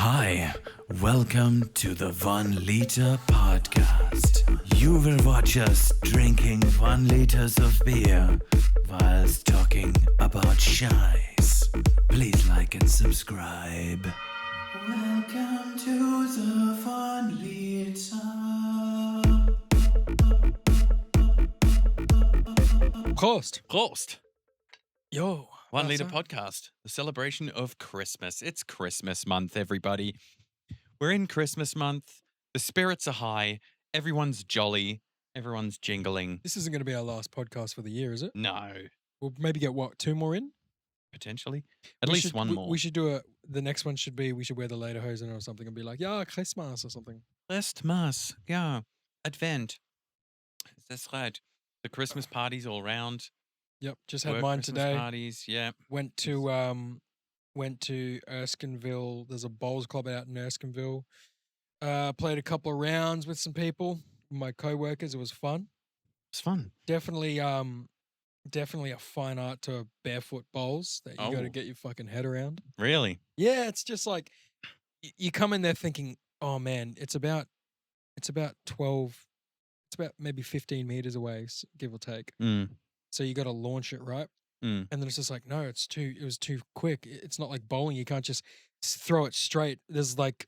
Hi, welcome to the 1 Liter Podcast. You will watch us drinking 1 liters of beer whilst talking about shies. Please like and subscribe. Welcome to the 1 Liter. Prost. Yo. 1 Liter Podcast, the celebration of Christmas. It's Christmas month, everybody. We're in Christmas month. The spirits are high. Everyone's jolly. Everyone's jingling. This isn't going to be our last podcast for the year, is it? No, We'll maybe get, 2 more in? potentially. At least one more. We should do the next one should be, we should wear the lederhosen or something and be like, yeah, Christmas or something. Christmas. Yeah. Advent. That's right. The Christmas parties all around. Yep, just had Work mine Christmas today. parties. Yeah. Went to Erskineville. There's a bowls club out in Erskineville. Played a couple of rounds with some people, my co-workers. It was fun. It's fun. Definitely a fine art to barefoot bowls that you got Oh. to get your fucking head around. Really? Yeah, it's just like you come in there thinking, oh man, it's about 12, it's about maybe 15 meters away, give or take. Mm. So you got to launch it, right? Mm. And then it's just like, no, it was too quick. It's not like bowling. You can't just throw it straight. There's like,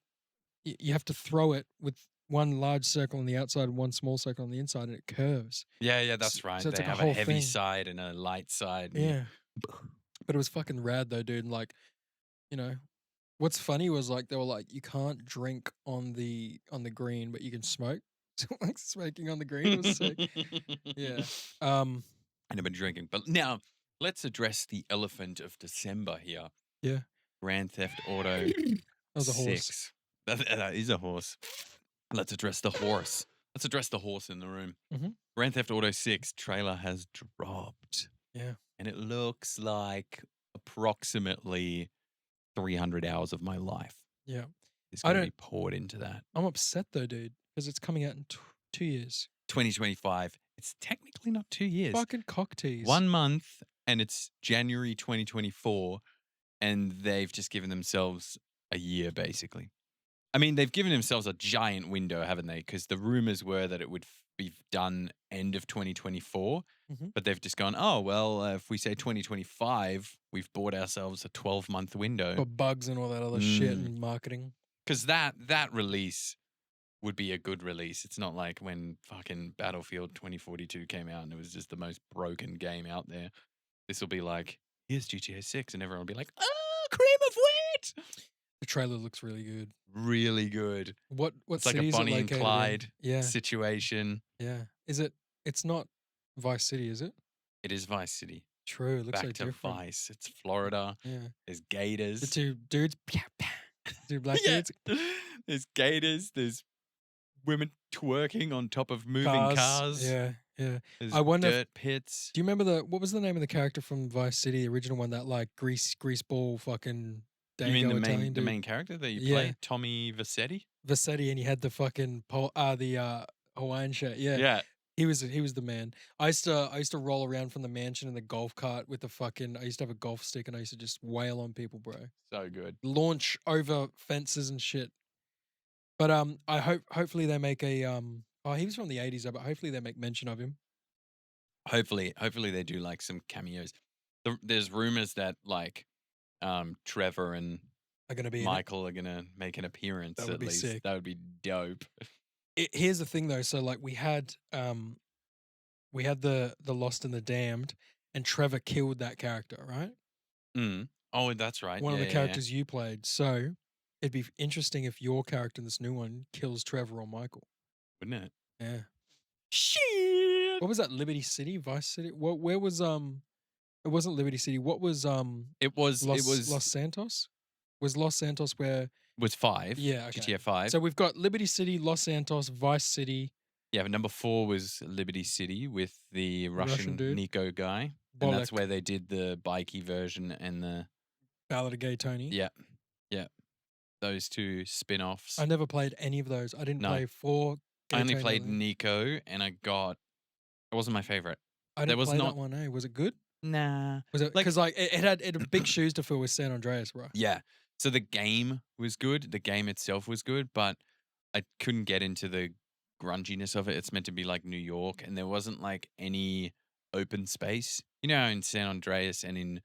you have to throw it with one large circle on the outside and one small circle on the inside, and it curves. Yeah, that's right. So it's They like a have whole a heavy thing. side and a light side. and Yeah. But it was fucking rad though, dude. And like, what's funny was like, they were like, you can't drink on the green, but you can smoke. So like smoking on the green was sick. Yeah. I've been drinking. But now, let's address the elephant of December here. Yeah. Grand Theft Auto That was a horse. 6. That is a horse. Let's address the horse. Let's address the horse in the room. Mhm. Grand Theft Auto 6 trailer has dropped. Yeah. And it looks like approximately 300 hours of my life Yeah. is I going to be don't- poured into that. I'm upset though, dude, because it's coming out in 2 years. 2025. It's technically not 2 years. Fucking cock tease. 1 month, and it's January 2024, and they've just given themselves a year, basically. I mean, they've given themselves a giant window, haven't they? Because the rumors were that it would be done end of 2024, Mhm. but they've just gone, oh, well, if we say 2025, we've bought ourselves a 12-month window. For bugs and all that other shit Mm. and marketing. Because that release would be a good release. It's not like when fucking Battlefield 2042 came out and it was just the most broken game out there. This will be like, here's GTA 6, and everyone will be like, oh, cream of wheat! The trailer looks really good. Really good. What It's like a city is it Bonnie and located in? Clyde Yeah. situation. Yeah. It's not Vice City, is it? It is Vice City. True. It looks Back like to different. Vice. It's Florida. Yeah. There's gators. The two dudes. Two black Yeah. dudes. There's gators. There's women twerking on top of moving cars. Yeah. Yeah. There's I wonder if- dirt pits. Do you remember what was the name of the character from Vice City, the original one, that like greaseball fucking You mean Dango the Italian dude? main character that you Yeah. play, Tommy Vassetti? Vassetti, and he had the fucking Hawaiian shirt. Yeah. He was the man. I used to roll around from the mansion in the golf cart with the fucking. I used to have a golf stick and I used to just wail on people, bro. So good. Launch over fences and shit. But I hopefully they make a Oh, he was from the 80s, but hopefully they make mention of him. Hopefully they do like some cameos. There's rumors that like Trevor and Are gonna be in it. Michael are gonna make an appearance That would at be least. sick. That would be dope. Here's the thing though. So like we had the Lost and the Damned, and Trevor killed that character, right? Mm. Oh, that's right. One of Yeah, the yeah, yeah. characters you played. So it'd be interesting if your character in this new one kills Trevor or Michael. Wouldn't it? Yeah. Shit. What was that? Liberty City, Vice City? Where was It wasn't Liberty City. What was It was Los Santos? Was Los Santos where? was 5. Yeah. Okay. GTA 5. So we've got Liberty City, Los Santos, Vice City, yeah, but number 4 was Liberty City with the Russian Russian dude. Nico guy. And that's Bolek, where they did the bikey version and the Ballad of Gay Tony. yeah. Those two spin-offs. I never played any of those. I didn't No. play 4. Gay I only Tony, played I think. Nico, and it wasn't my favorite. I there didn't was play not- that one. Was it good? Nah. Was it Like- because like it had big shoes to fill with San Andreas, bro? Yeah. So the game was good. The game itself was good, but I couldn't get into the grunginess of it. It's meant to be like New York, and there wasn't like any open space. You know, how in San Andreas and in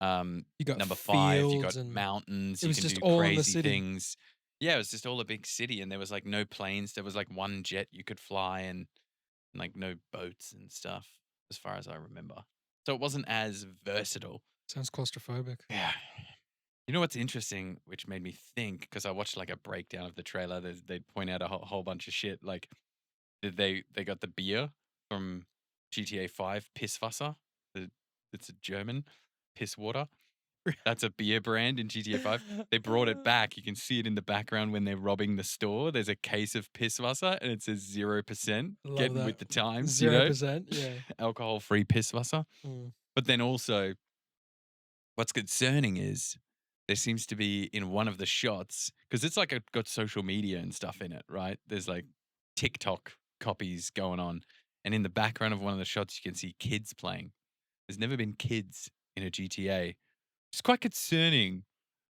You got number 5, you fields got and mountains. it You was can just do all in the crazy city. things. Yeah, it was just all a big city, and there was like no planes. There was like one jet you could fly, and like no boats and stuff, as far as I remember. So it wasn't as versatile. Sounds claustrophobic. Yeah. You know what's interesting, which made me think, because I watched like a breakdown of the trailer. They'd point out a whole bunch of shit. Like they got the beer from GTA 5, Pisswasser. It's a German piss water. That's a beer brand in GTA 5. They brought it back. You can see it in the background when they're robbing the store. There's a case of Pisswasser and it says 0%. Love Getting that. with the times, 0%. Yeah. alcohol-free Pisswasser. Mm. But then also, what's concerning is there seems to be in one of the shots, because it's like got social media and stuff in it, right? There's like TikTok copies going on. And in the background of one of the shots, you can see kids playing. There's never been kids in a GTA. It's quite concerning.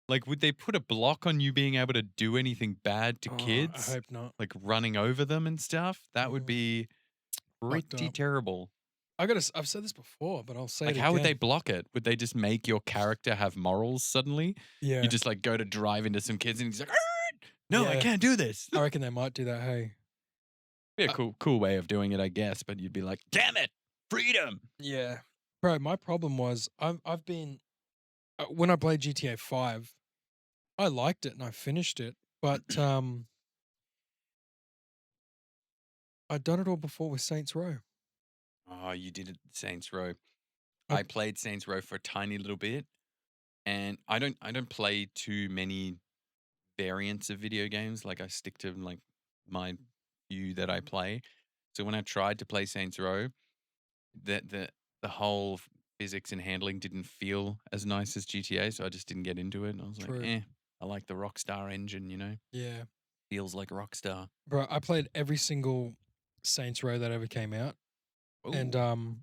Like, would they put a block on you being able to do anything bad to Oh, I kids? hope not. Like running over them and stuff? That would Mm. be Fucked pretty up. terrible. I've said this before, but I'll say Like, it how would they again. block it? Would they just make your character have morals suddenly? Yeah. You just like go to drive into some kids and he's like, no, I Yeah. can't do this. I reckon they might do that. Hey. Be a cool way of doing it, I guess. But you'd be like, damn it, freedom. Yeah. Bro, my problem was I've been when I played GTA 5, I liked it and I finished it, but I'd done it all before with Saints Row. Oh, you did it, Saints Row. I- I played Saints Row for a tiny little bit, and I don't play too many variants of video games. Like I stick to like my few that I play. So when I tried to play Saints Row, the whole physics and handling didn't feel as nice as GTA, so I just didn't get into it. And I was True. like, I like the Rockstar engine, Yeah. feels like Rockstar. Bro, I played every single Saints Row that ever came out. And Ooh.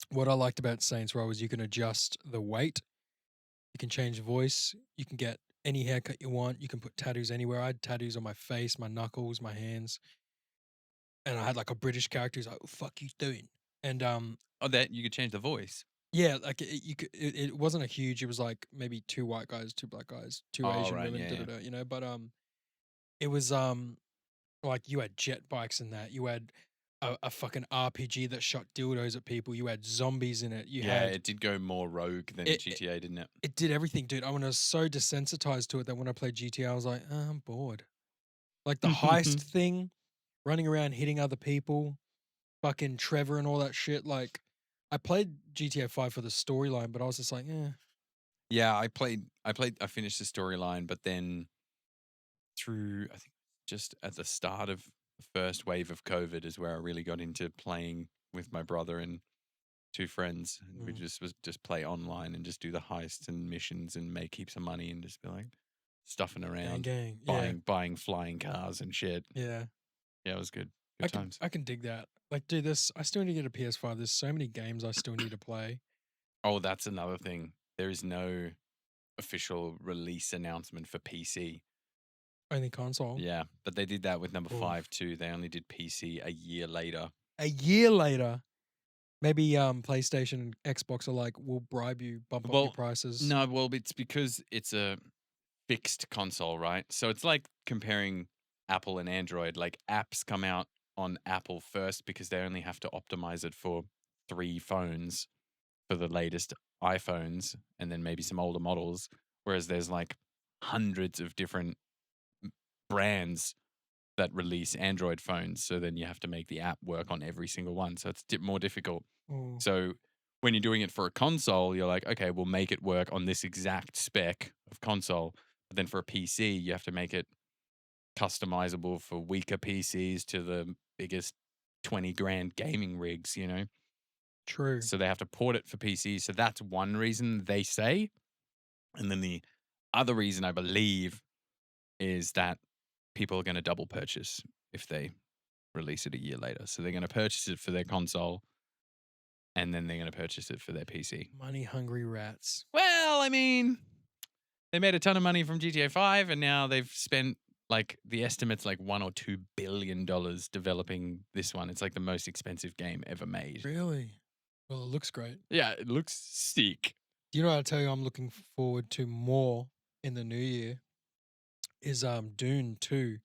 what I liked about Saints Row is you can adjust the weight, you can change voice, you can get any haircut you want, you can put tattoos anywhere. I had tattoos on my face, my knuckles, my hands, and I had like a British character who's like, "What the fuck you doing?" And Oh, that you could change the voice. yeah, like it wasn't a huge. It was like maybe 2 white guys, 2 black guys, 2 Oh, Asian right, women, yeah, yeah. you know. But it was like you had jet bikes in that. You had a fucking RPG that shot dildos at people. You had zombies in it. You Yeah, had it did go more rogue than it, GTA, didn't it? it did everything, dude. I was so desensitized to it that when I played GTA, I was like, I'm bored. Like the heist thing, running around hitting other people, fucking Trevor and all that shit. Like, I played GTA 5 for the storyline, but I was just like, Yeah, I finished the storyline, but then through, I think just at the start of the first wave of COVID is where I really got into playing with my brother and 2 friends. And we Mm. just play online and just do the heists and missions and make heaps of money and just be like stuffing gang, around, gang. Yeah, buying flying cars and shit. yeah. Yeah, it was good. Good times. I can dig that. Like, dude, I still need to get a PS5. There's so many games I still need to play. Oh, that's another thing. There is no official release announcement for PC. Only console. Yeah, but they did that with number Oof. 5 too. They only did PC a year later. A year later, maybe PlayStation and Xbox are like, we'll bribe you, bump up your prices. No, well, it's because it's a fixed console, right? So it's like comparing Apple and Android. Like apps come out on Apple first because they only have to optimize it for 3 phones for the latest iPhones and then maybe some older models. Whereas there's like hundreds of different brands that release Android phones. So then you have to make the app work on every single one. So it's more difficult. Ooh. So when you're doing it for a console, you're like, okay, we'll make it work on this exact spec of console. But then for a PC, you have to make it customizable for weaker PCs to the biggest 20 grand gaming rigs, True. So they have to port it for PC. So that's one reason they say. And then the other reason I believe is that people are going to double purchase if they release it a year later. So they're going to purchase it for their console and then they're going to purchase it for their PC. Money hungry rats. Well, I mean, they made a ton of money from GTA 5, and now they've spent like the estimate's like $1 or $2 billion developing this one. It's like the most expensive game ever made. Really? Well, it looks great. Yeah, it looks sick. Do you know what I tell you? I'm looking forward to more in the new year. Is Dune 2.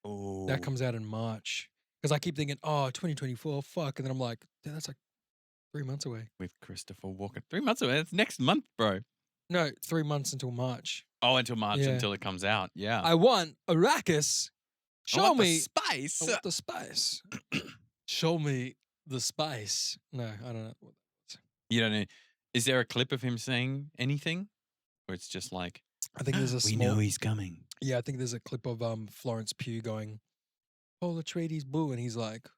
Oh, That comes out in March. Because I keep thinking, oh, 2024, fuck, and then I'm like, dude, that's like 3 months away. with Christopher Walken. 3 months away. It's next month, bro. No, 3 months until March. Oh, until March, Yeah. until it comes out. Yeah. I want Arrakis. I Show want the me spice. I want the spice. Show me the spice. No, I don't know. You don't know. Is there a clip of him saying anything? Or it's just like, I think there's a We small. know he's coming. Yeah, I think there's a clip of Florence Pugh going, "Oh, Atreides boo," and he's like,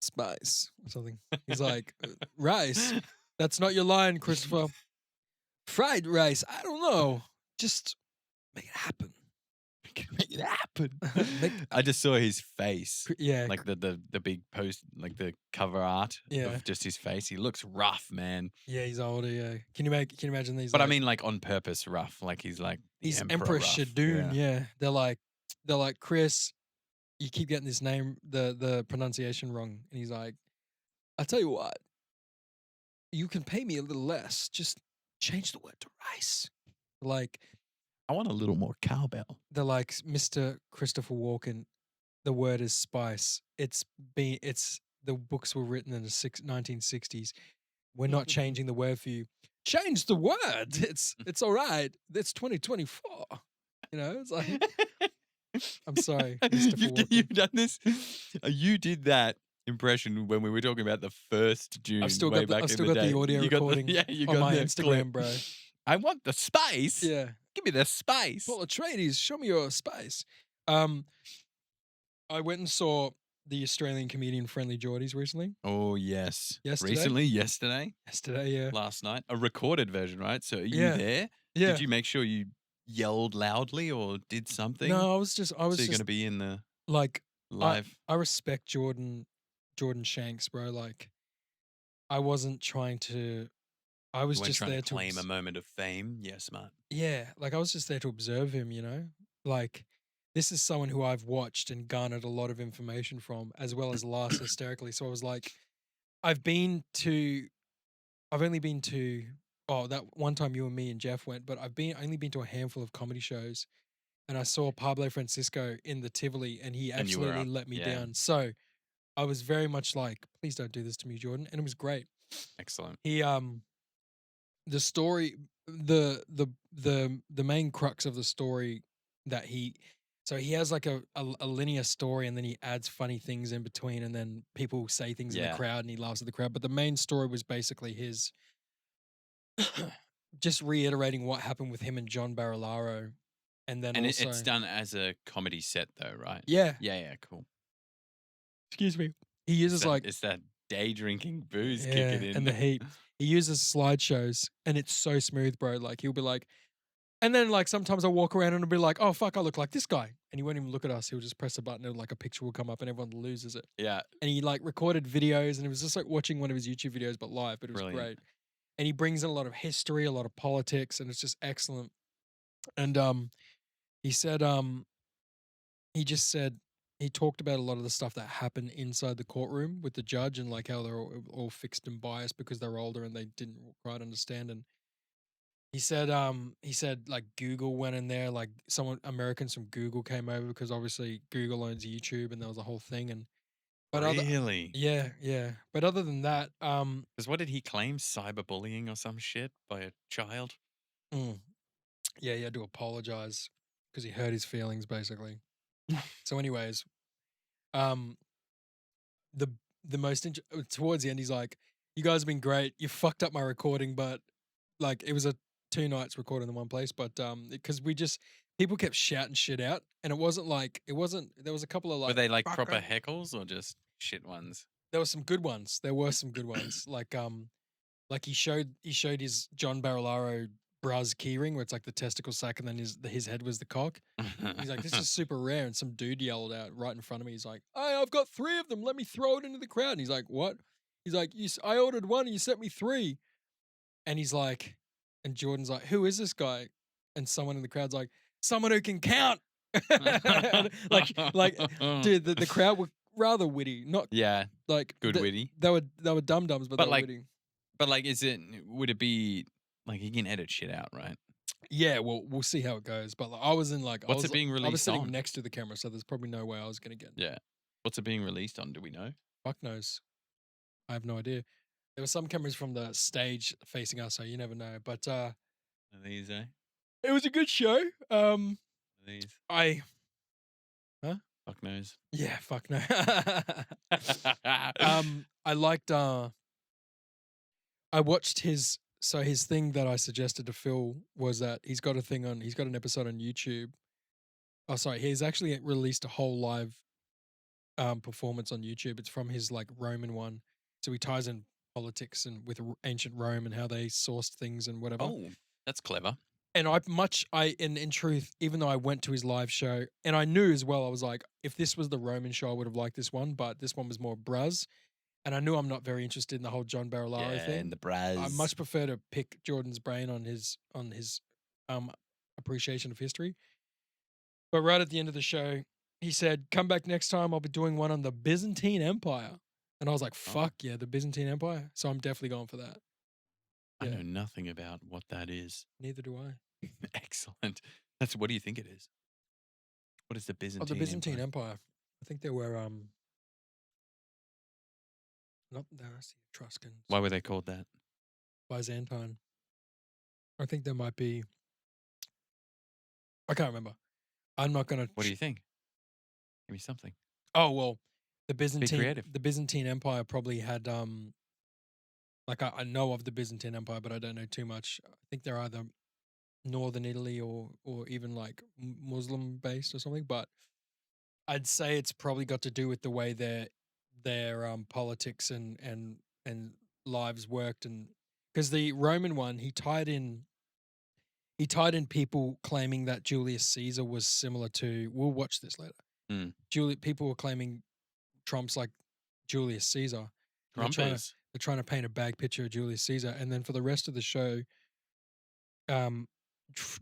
"Spice" or something. He's like, "Rice. That's not your line, Christopher. Fried rice. I don't know. Just make it happen." make it happen. Make- I just saw his face. Yeah, Like the big post, like the cover art Yeah. of just his face. He looks rough, man. yeah, he's older. Yeah, can you imagine these? But I like, mean, like on purpose rough. Like he's like the he's Emperor Emperor rough. Shadoon. Yeah, they're like, Chris, you keep getting this name, the pronunciation wrong, and he's like, I tell you what, you can pay me a little less. Just change the word to rice. Like I want a little more cowbell. they're like Mr. Christopher Walken. The word is spice. It's the books were written in the 1960s. We're not changing the word for you. Change the word. It's all right. It's 2024. You know, it's like I'm sorry, Christopher Walken. You've done this. You did that impression when we were talking about the first June. I've still way got the, back I've in still the got the day. audio You got the- recording yeah, you on got my the Instagram, clip. bro. I want the spice. Yeah. Give me the spice. Paul Atreides, show me your spice. I went and saw the Australian comedian Friendly Geordies recently. Oh yes. Yesterday? Recently, yesterday, Yesterday, yeah. last night, a recorded version, right? So are you Yeah. there? Yeah. Did you make sure you yelled loudly or did something? No, I was just so you're going to be in the like live. I respect Jordan Shanks, bro. Like I wasn't trying to I was you weren't just trying there to claim a moment of fame. Yeah, smart. yeah, like I was just there to observe him, you know? Like this is someone who I've watched and garnered a lot of information from, as well as laughed hysterically. So I was like, I've only been to that one time you and me and Jeff went, but I've only been to a handful of comedy shows, and I saw Pablo Francisco in the Tivoli, and he And you were absolutely up, let me yeah. down. So I was very much like, please don't do this to me, Jordan, and it was great. Excellent. He the story, the main crux of the story that he has like a linear story, and then he adds funny things in between, and then people say things in Yeah. the crowd and he laughs at the crowd. But the main story was basically his just reiterating what happened with him and John Barilaro, and then And also it's done as a comedy set, though, right? yeah. Yeah, cool. Excuse me. He uses like it's that day drinking booze yeah, kicking in. and the heat. He uses slideshows, and it's so smooth, bro. Like he'll be like, and then like sometimes I walk around and it'll be like, oh fuck, I look like this guy, and he won't even look at us. He'll just press a button and like a picture will come up, and everyone loses it. Yeah, And he like recorded videos, and it was just like watching one of his YouTube videos but live. But it was Brilliant. great. And he brings in a lot of history, a lot of politics, and it's just excellent. And he said he talked about a lot of the stuff that happened inside the courtroom with the judge, and like how they're all fixed and biased because they're older and they didn't quite understand. And he said like Google went in there, like Americans from Google came over because obviously Google owns YouTube, and there was a whole thing. And really? yeah. But other than that, Because what did he claim? Cyberbullying or some shit by a child? yeah, he had to apologize because he hurt his feelings, basically. So, anyways, the most towards the end, he's like, "You guys have been great. You fucked up my recording, but like it was a 2 nights recorded in one place, but because people kept shouting shit out, and it wasn't. There was a couple of like Were they like "Fuck proper it." heckles or just shit ones? There were some good ones. Like he showed his John Barilaro bras keyring, where it's like the testicle sack, and then his head was the cock. He's like, this is super rare, and some dude yelled out right in front of me. He's like, "Hey, I've got 3 of them. Let me throw it into the crowd." And he's like, "What?" He's like, "I ordered 1, and you sent me 3." And he's like, and Jordan's like, "Who is this guy?" and someone in the crowd's like, someone who can count. like, dude, the crowd were rather witty. Not Yeah, like good witty. They were dum dums, but But they were like, witty. but like, would it be like you can edit shit out, right? Yeah, well, we'll see how it goes. But like, I was in like, What's it being I was released sitting on? next to the camera, so there's probably no way I was gonna get. Yeah. What's it being released on? Do we know? Fuck knows. I have no idea. There were some cameras from the stage facing us, so you never know. But Are these, eh? it was a good show. Are these? Fuck knows. Yeah, fuck no. I liked. I watched his thing that I suggested to Phil was that he's got an episode on YouTube. Oh, sorry, he's actually released a whole live performance on YouTube. It's from his like Roman one, so he ties in politics and with ancient Rome and how they sourced things and whatever. Oh, that's clever. And in truth, even though I went to his live show and I knew as well, I was like, if this was the Roman show, I would have liked this one, but this one was more Braz. And I knew I'm not very interested in the whole John Barilaro Yeah, thing. and the Braz. I much prefer to pick Jordan's brain on his appreciation of history. But right at the end of the show, he said, "Come back next time. I'll be doing one on the Byzantine Empire." And I was like, "Fuck yeah, the Byzantine Empire!" So I'm definitely going for that. I Yeah. know nothing about what that is. Neither do I. Excellent. What do you think it is? What is the Byzantine? The Byzantine Empire. I think they were not the Etruscans. Why were they called that? Byzantine. I think there might be. I can't remember. I'm not gonna. What do you think? Give me something. Oh well, the creative. Byzantine Empire probably had like I know of the Byzantine Empire, but I don't know too much. I think they're either northern Italy or even like Muslim based or something. But I'd say it's probably got to do with the way their politics and lives worked, and because the Roman one he tied in people claiming that Julius Caesar was similar to. We'll watch this later. People were claiming Trump's like Julius Caesar. Trump They're is. trying to paint a bad picture of Julius Caesar, and then for the rest of the show,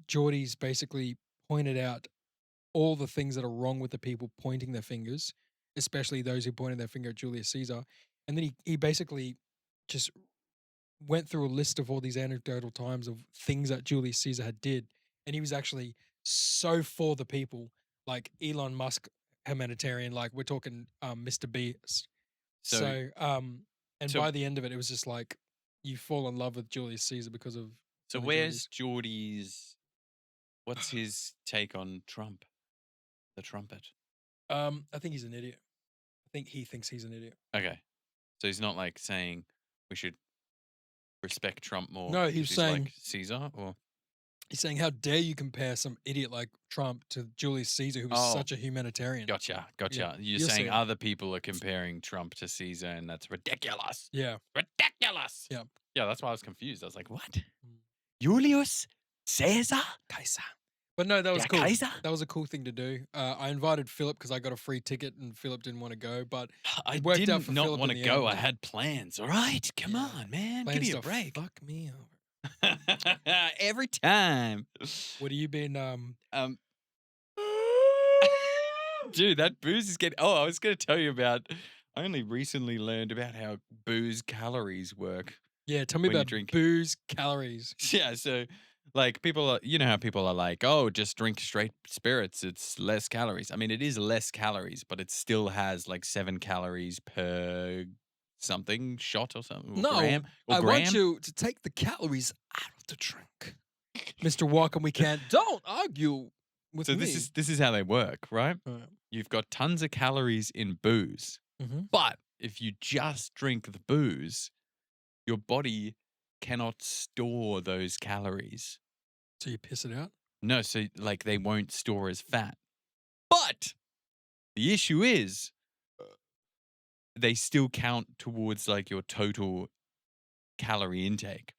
Geordie's basically pointed out all the things that are wrong with the people pointing their fingers, especially those who pointed their finger at Julius Caesar, and then he basically just went through a list of all these anecdotal times of things that Julius Caesar had did, and he was actually so for the people, like Elon Musk humanitarian, like we're talking Mr. Beast. So by the end of it, it was just like you fall in love with Julius Caesar because of. So where's Geordie's? What's his take on Trump? The trumpet. I think he's an idiot. I think he thinks he's an idiot. Okay, so he's not like saying we should respect Trump more. No, he's saying like Caesar, or he's saying, how dare you compare some idiot like Trump to Julius Caesar, who was such a humanitarian. Gotcha. Yeah, You're saying other people are comparing Trump to Caesar, and that's ridiculous. Yeah. Ridiculous. Yeah. Yeah, that's why I was confused. I was like, what? Julius Caesar? Kaiser. But no, that was cool. Kaiser? That was a cool thing to do. I invited Philip because I got a free ticket and Philip didn't want to go, but I it worked out didn't for not Philip want in to the go. end. I had plans. All right, come on, man. Plans Give me a to break. Fuck me over. Every time. What have you been Dude, that booze is getting. Oh, I was going to tell you about. I only recently learned about how booze calories work. Yeah, tell me when you about drink. booze calories. Yeah, so like people are, you know how people are like, oh, just drink straight spirits. It's less calories. I mean, it is less calories, but it still has like 7 calories per something shot or something. Or No, gram, or I gram. want you to take the calories out of the drink. Mr. Walker, we can't. Don't argue with So me. this is how they work, right? Alright. You've got tons of calories in booze, but if you just drink the booze, your body cannot store those calories. So you piss it out? No, so like they won't store as fat. But the issue is they still count towards like your total calorie intake.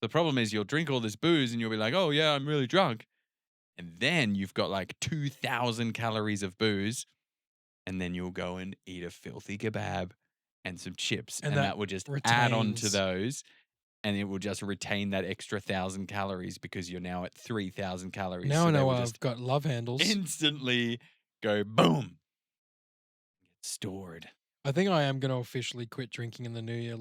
The problem is you'll drink all this booze and you'll be like, oh yeah, I'm really drunk. And then you've got like 2,000 calories of booze. And then you'll go and eat a filthy kebab and some chips. And that will just add on to retains. those. and it will just retain that extra 1,000 calories because you're now at 3,000 calories. Now so I they know will I've just got love handles. instantly go boom, get stored. I think I am going to officially quit drinking in the new year.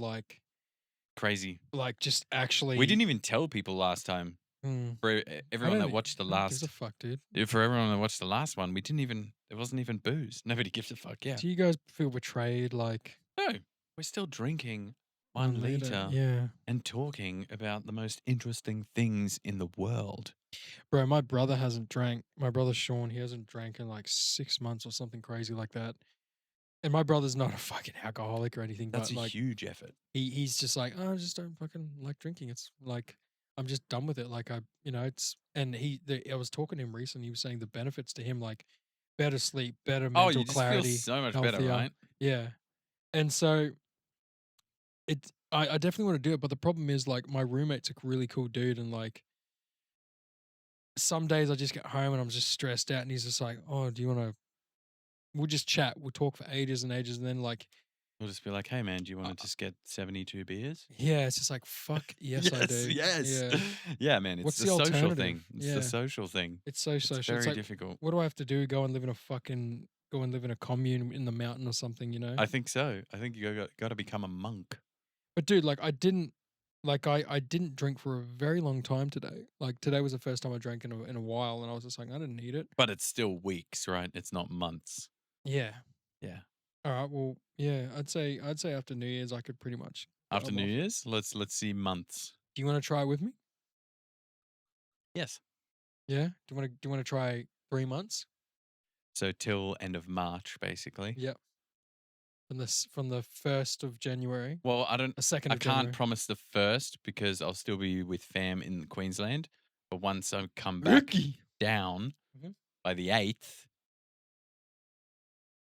Crazy. Just actually. We didn't even tell people last time. Hmm. For everyone that watched the Who gives a last, fuck, dude? for everyone that watched the last one, we didn't even. It wasn't even booze. Nobody gives a fuck. Yeah. Do you guys feel betrayed? No, we're still drinking 1 liter Yeah. and talking about the most interesting things in the world. Bro, my brother hasn't drank. My brother Sean, he hasn't drank in like 6 months or something crazy like that. And my brother's not a fucking alcoholic or anything, That's but a like huge effort. he's just like, oh, I just don't fucking like drinking. It's like I'm just done with it. Like it's and I was talking to him recently. He was saying the benefits to him, like better sleep, better Oh, mental you just feel clarity, so much healthier. better, right? Yeah, and so I definitely want to do it. But the problem is like my roommate's a really cool dude, and like some days I just get home and I'm just stressed out, and he's just like, oh, do you want to? We'll just chat. We'll talk for ages and ages, and then like. We'll just be like, hey, man, do you want to just get 72 beers? Yeah, it's just like, fuck, yes, I do. Yes. Yeah. Yeah, man, it's What's the the social alternative? thing. It's Yeah. the social thing. It's so social. It's very like, difficult. what do I have to do? Go and live in a commune in the mountain or something, you know? I think so. I think you got to become a monk. But dude, like I didn't drink for a very long time today. Like today was the first time I drank in a while, and I was just like, I didn't need it. But it's still weeks, right? It's not months. Yeah. Yeah. All right. Well, yeah. I'd say after New Year's I could pretty much. After New Year's, let's see months. Do you want to try it with me? Yes. Yeah. Do you want to try 3 months? So till end of March, basically. Yep. From the 1st of January. Well, The 2nd of January. can't promise the 1st because I'll still be with fam in Queensland. But once I come back down Mhm. by the 8th,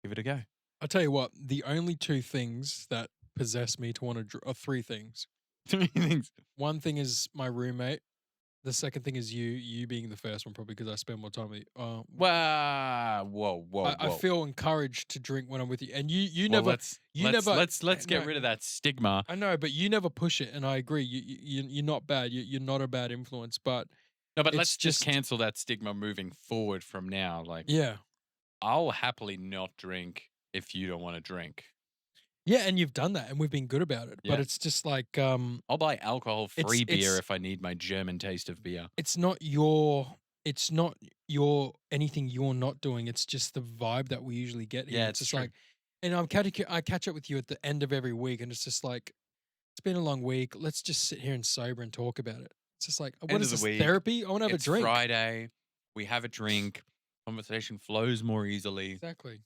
give it a go. I'll tell you what, the only 2 things that possess me to want to are 3 things. 3 things. One thing is my roommate. The second thing is you being the first one, probably because I spend more time with you. Wow! Whoa! I feel encouraged to drink when I'm with you, and you well, never. let's get rid of that stigma. I know, but you never push it, and I agree. You're not bad. You're not a bad influence, but No, but it's let's just cancel that stigma moving forward from now. Like, yeah, I'll happily not drink if you don't want to drink. yeah, and you've done that, and we've been good about it. Yeah. But it's just like I'll buy alcohol-free beer it's- if I need my German taste of beer. it's not your anything you're not doing. It's just the vibe that we usually get here. Yeah, it's it's just true. like, and I catch up with you at the end of every week, and it's just like, it's been a long week. Let's just sit here and sober and talk about it. It's just like, what End is of the this week, therapy? I want to have It's a drink. Friday. We have a drink. Conversation flows more easily. Exactly.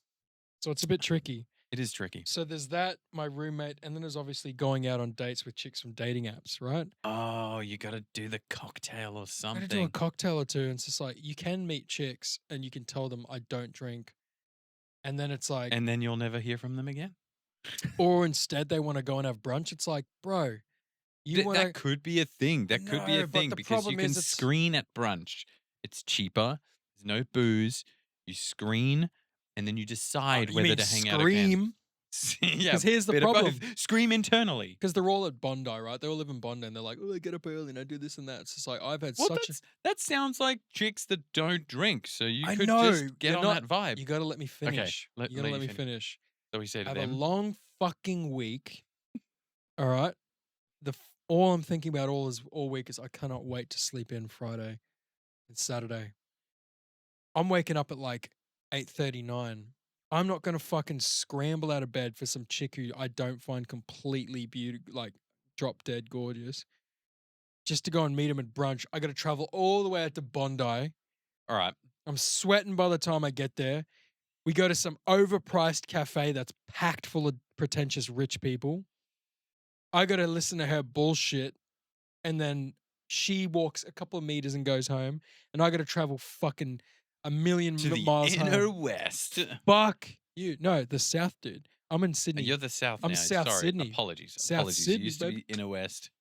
So it's a bit tricky. It is tricky. So there's that, my roommate, and then there's obviously going out on dates with chicks from dating apps, right? Oh, you got to do the cocktail or Gotta something. do a cocktail or two, and it's just like you can meet chicks and you can tell them I don't drink, and then it's like, and then you'll never hear from them again. or instead they want to go and have brunch. It's like, bro, you want That could be a thing. That could be No, a but thing the because you problem can is it's- screen at brunch. It's cheaper. There's no booze. You screen, and then you decide whether to hang out again. scream. Yeah, 'Cause here's the bit of both. problem. Scream internally. Because they're all at Bondi, right? They all live in Bondi, and they're like, "Oh, I get up early and I do this and that." It's just like I've had Well, such. that sounds like chicks that don't drink. So you I could know, just get they're on not- that vibe. You got to let me finish. let- you got to let let you me finish. So we say to Have a them, long fucking week. All right. All I'm thinking about all week is I cannot wait to sleep in Friday and Saturday. I'm waking up at like 8:39. I'm not gonna fucking scramble out of bed for some chick who I don't find completely like drop dead gorgeous, just to go and meet him at brunch. I got to travel all the way out to Bondi. all right. I'm sweating by the time I get there. We go to some overpriced cafe that's packed full of pretentious rich people. I got to listen to her bullshit, and then she walks a couple of meters and goes home, and I got to travel fucking a million To the miles inner home. west. Fuck you. No, the south, dude. I'm in Sydney. You're the south I'm now. South Sorry. Sydney. Apologies. South Apologies. Sydney, You used to baby. be inner west.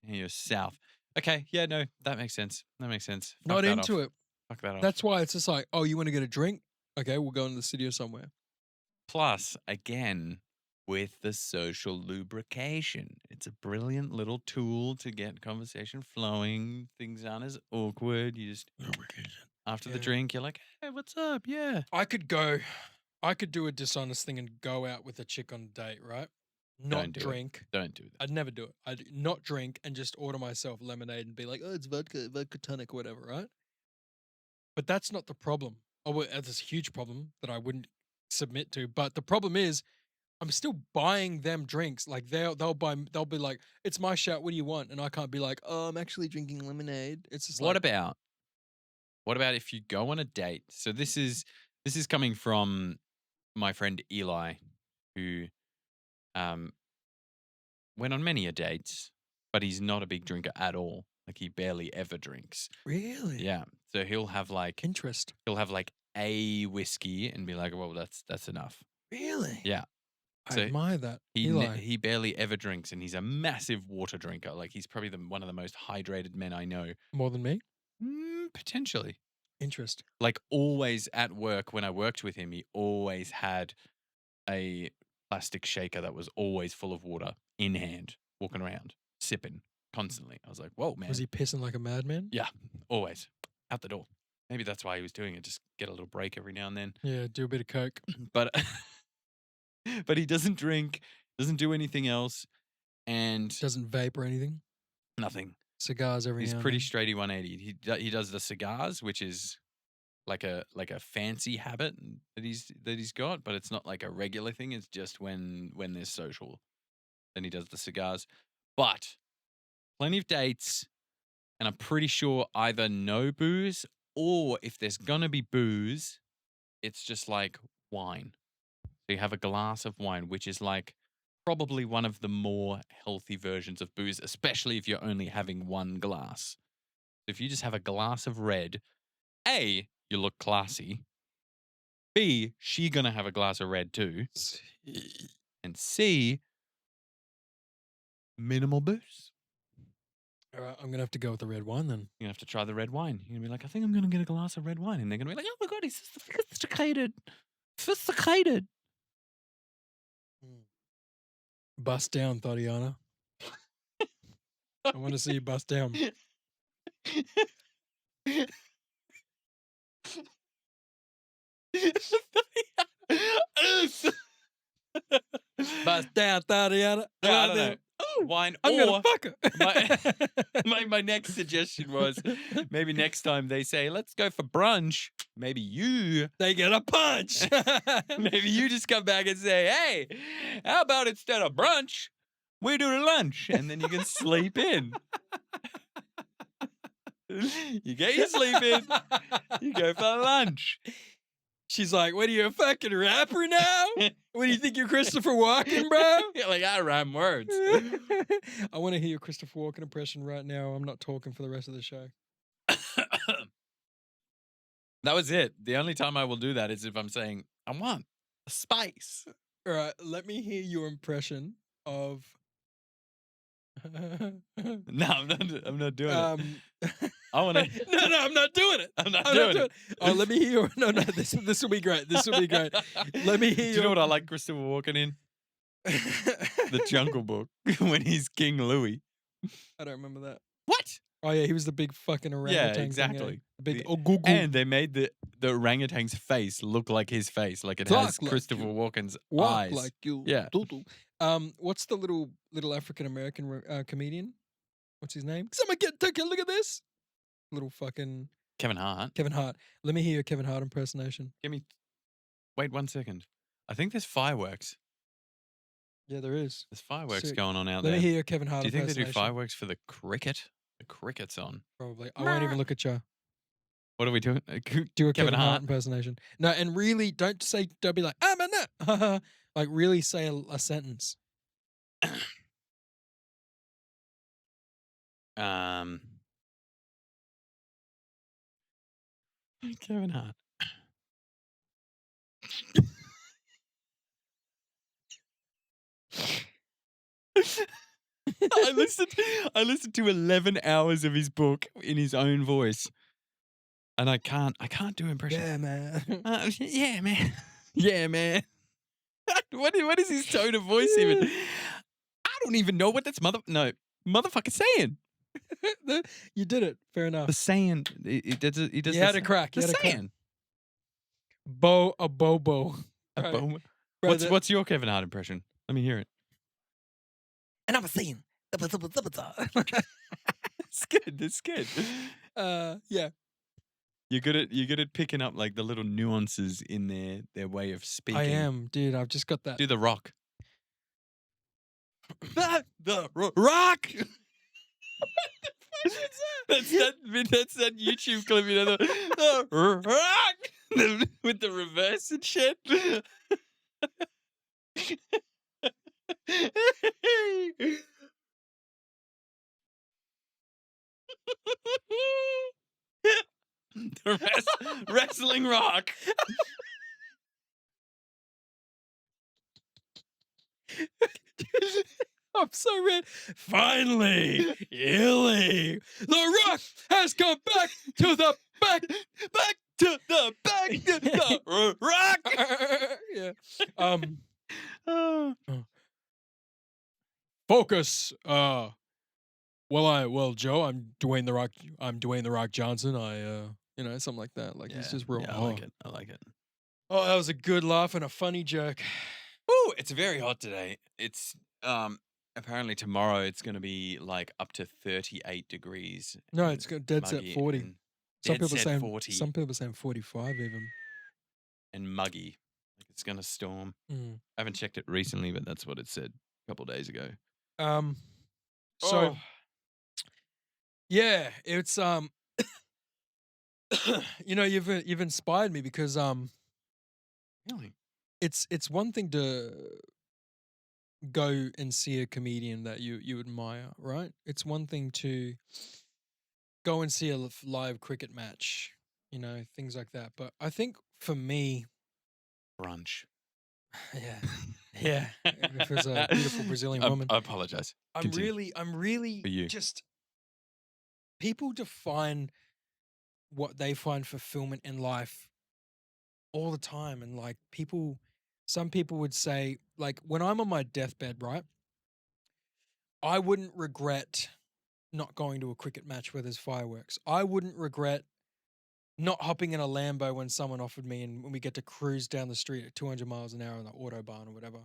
And you're south. Okay. Yeah, no, that makes sense. That makes sense. Fuck Not that into off. it. Fuck that off. That's why it's just like, oh, you want to get a drink? Okay, we'll go into the city or somewhere. Plus, again, with the social lubrication. It's a brilliant little tool to get conversation flowing. Things aren't as awkward. You just after the Yeah. drink, you're like, "Hey, what's up?" Yeah. I could do a dishonest thing and go out with a chick on a date, right? Don't Not do it. drink. Don't do that. I'd never do it. I'd not drink and just order myself lemonade and be like, oh, it's vodka tonic, whatever, right? But that's not the problem. Oh, well, that's a huge problem that I wouldn't submit to. But the problem is, I'm still buying them drinks. Like they'll be like, it's my shout. What do you want? And I can't be like, oh, I'm actually drinking lemonade. It's just What like, about if you go on a date? So this is coming from my friend Eli, who went on many a dates, but he's not a big drinker at all. Like he barely ever drinks. really? Yeah. So he'll have like Interest. a whiskey and be like, well, that's enough. Really? Yeah. I So admire that. He Eli. barely ever drinks, and he's a massive water drinker. Like he's probably one of the most hydrated men I know. More than me? Potentially. Interest. Like always at work, when I worked with him, he always had a plastic shaker that was always full of water in hand, walking around, sipping constantly. I was like, whoa, man. Was he pissing like a madman? Yeah, always. Out the door. Maybe that's why he was doing it, just get a little break every now and then. Yeah, do a bit of coke. But but he doesn't drink, doesn't do anything else, and Doesn't vape or anything. nothing. Cigars every He's now pretty and straighty 180. He does the cigars, which is like a fancy habit that he's got, but it's not like a regular thing. It's just when there's social. Then he does the cigars. But plenty of dates, and I'm pretty sure either no booze, or if there's gonna be booze, it's just like wine. So you have a glass of wine, which is like probably one of the more healthy versions of booze, especially if you're only having one glass. If you just have a glass of red, A, you look classy. B, she gonna have a glass of red too. And C, minimal booze. All right, I'm gonna have to go with the red wine then. You're gonna have to try the red wine. You're gonna be like, I think I'm gonna get a glass of red wine. And they're gonna be like, oh my God, he's sophisticated. Sophisticated. Bust down, Tatiana. I want to see you bust down. Bust down, Tatiana. I don't know. Wine I'm or gonna fuck her. my next suggestion was maybe next time they say, let's go for brunch, maybe you They get a punch. maybe you just come back and say, hey, how about instead of brunch, we do lunch, and then you can sleep in. You get your sleep in, you go for lunch. She's like, what are you, a fucking rapper now? What do you think you're Christopher Walken, bro? You're like, I rhyme words. I want to hear your Christopher Walken impression right now. I'm not talking for the rest of the show. That was it. The only time I will do that is if I'm saying, I want a spice. All right, let me hear your impression of. No, I'm not doing it. I want to. No, I'm not doing it. I'm not doing it. Oh, let me hear your. No, this will be great. This will be great. Let me hear Do you know what I like Christopher Walken in? The Jungle Book, when he's King Louis. I don't remember that. What? Oh yeah, he was the big fucking orangutan. Yeah, thing, exactly. The big The- And they made the orangutan's face look like his face, like it has Talk like Christopher you. Walken's Walk eyes. like you. Yeah. Doodle. What's the little African American comedian? What's his name? Someone take a look at this. Little fucking Kevin Hart. Kevin Hart. Let me hear your Kevin Hart impersonation. Wait 1 second. I think there's fireworks. Yeah, there is. There's fireworks Sick. going on out Let there. me hear your Kevin Hart Do you think they do impersonation. fireworks for the cricket? The cricket's on. Probably. I won't even look at you. What are we doing? Do a Kevin Hart Hart. impersonation. No, and really don't be like, I'm a nut. Like really say a sentence. Kevin Hart. I listened to 11 hours of his book in his own voice. And I can't do impressions. Yeah, man. Yeah, man. Yeah, man. What is his tone of voice even? I don't even know what that's motherfucker saying. You did it. Fair The enough. saying. He does You the had a crack. The You had a crack. saying. A bobo. A Right. bone. Bro, What's your Kevin Hart impression? Let me hear it. And I'm saying. It's good. It's good. Yeah. You're good at picking up like the little nuances in their way of speaking. I am, dude. I've just got that. Do the rock. The rock. That's that YouTube clip, you know, the rock with the reverse and shit. The wrestling rock. I'm so red. Finally, Illy, the Rock has come back to the back to the rock. Yeah. Focus. Well, Joe, I'm Dwayne the Rock. I'm Dwayne the Rock Johnson. Something like that. Like he's just real. Yeah, I like it. I like it. Oh, that was a good laugh and a funny joke. Ooh, it's very hot today. It's apparently tomorrow it's going to be like up to 38 degrees. No, it's got dead set 40. Some Dead people set saying 40 Some people saying 45 even. and muggy. Like it's going to storm. Mm. I haven't checked it recently, but that's what it said a couple days ago. So yeah, it's you've inspired me because Really? it's one thing to go and see a comedian that you admire, right? It's one thing to go and see a live cricket match, things like that. But I think for me, Brunch. yeah, if it's a beautiful Brazilian woman. I apologize. I'm really For you. just people define what they find fulfillment in life all the time, and like some people would say, like, when I'm on my deathbed, right, I wouldn't regret not going to a cricket match where there's fireworks. I wouldn't regret not hopping in a Lambo when someone offered me and when we get to cruise down the street at 200 miles an hour on the Autobahn or whatever.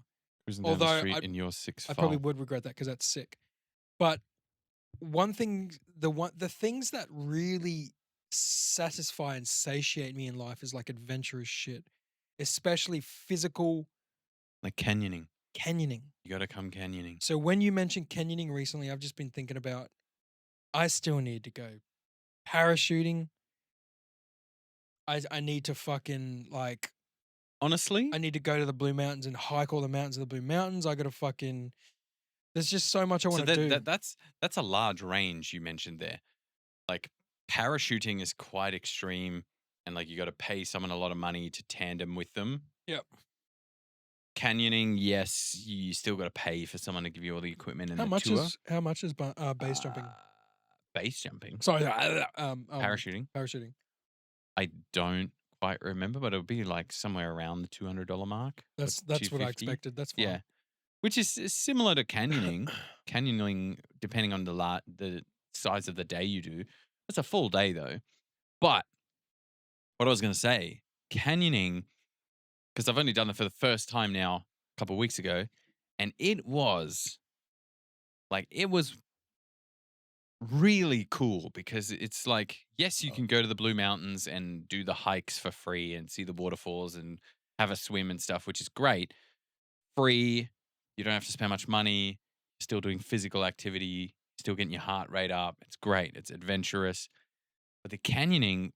Cruising down the street in your 6'5". I probably would regret that because that's sick. But one thing, the things that really satisfy and satiate me in life is like adventurous shit, especially physical Like canyoning. canyoning. You got to come canyoning. So when you mentioned canyoning recently, I've just been thinking about, I still need to go parachuting. I need to fucking like, Honestly, I need to go to the Blue Mountains and hike all the mountains of the Blue Mountains. I got to fucking, there's just so much I want to do. That's a large range you mentioned there. Like parachuting is quite extreme, and like you got to pay someone a lot of money to tandem with them. Yep. Canyoning, yes, you still got to pay for someone to give you all the equipment and How the much tour. how much is base jumping? Base jumping. Sorry, Parachuting. Parachuting. I don't quite remember, but it'll be like somewhere around the $200 mark. That's what I expected. That's fine. Yeah, which is similar to canyoning. Canyoning, depending on the size of the day you do, that's a full day though. But what I was going to say, canyoning, because I've only done it for the first time now a couple of weeks ago, and it was really cool because it's like, yes, you can go to the Blue Mountains and do the hikes for free and see the waterfalls and have a swim and stuff, which is great. Free, you don't have to spend much money, still doing physical activity, still getting your heart rate up. It's great. It's adventurous. But the canyoning,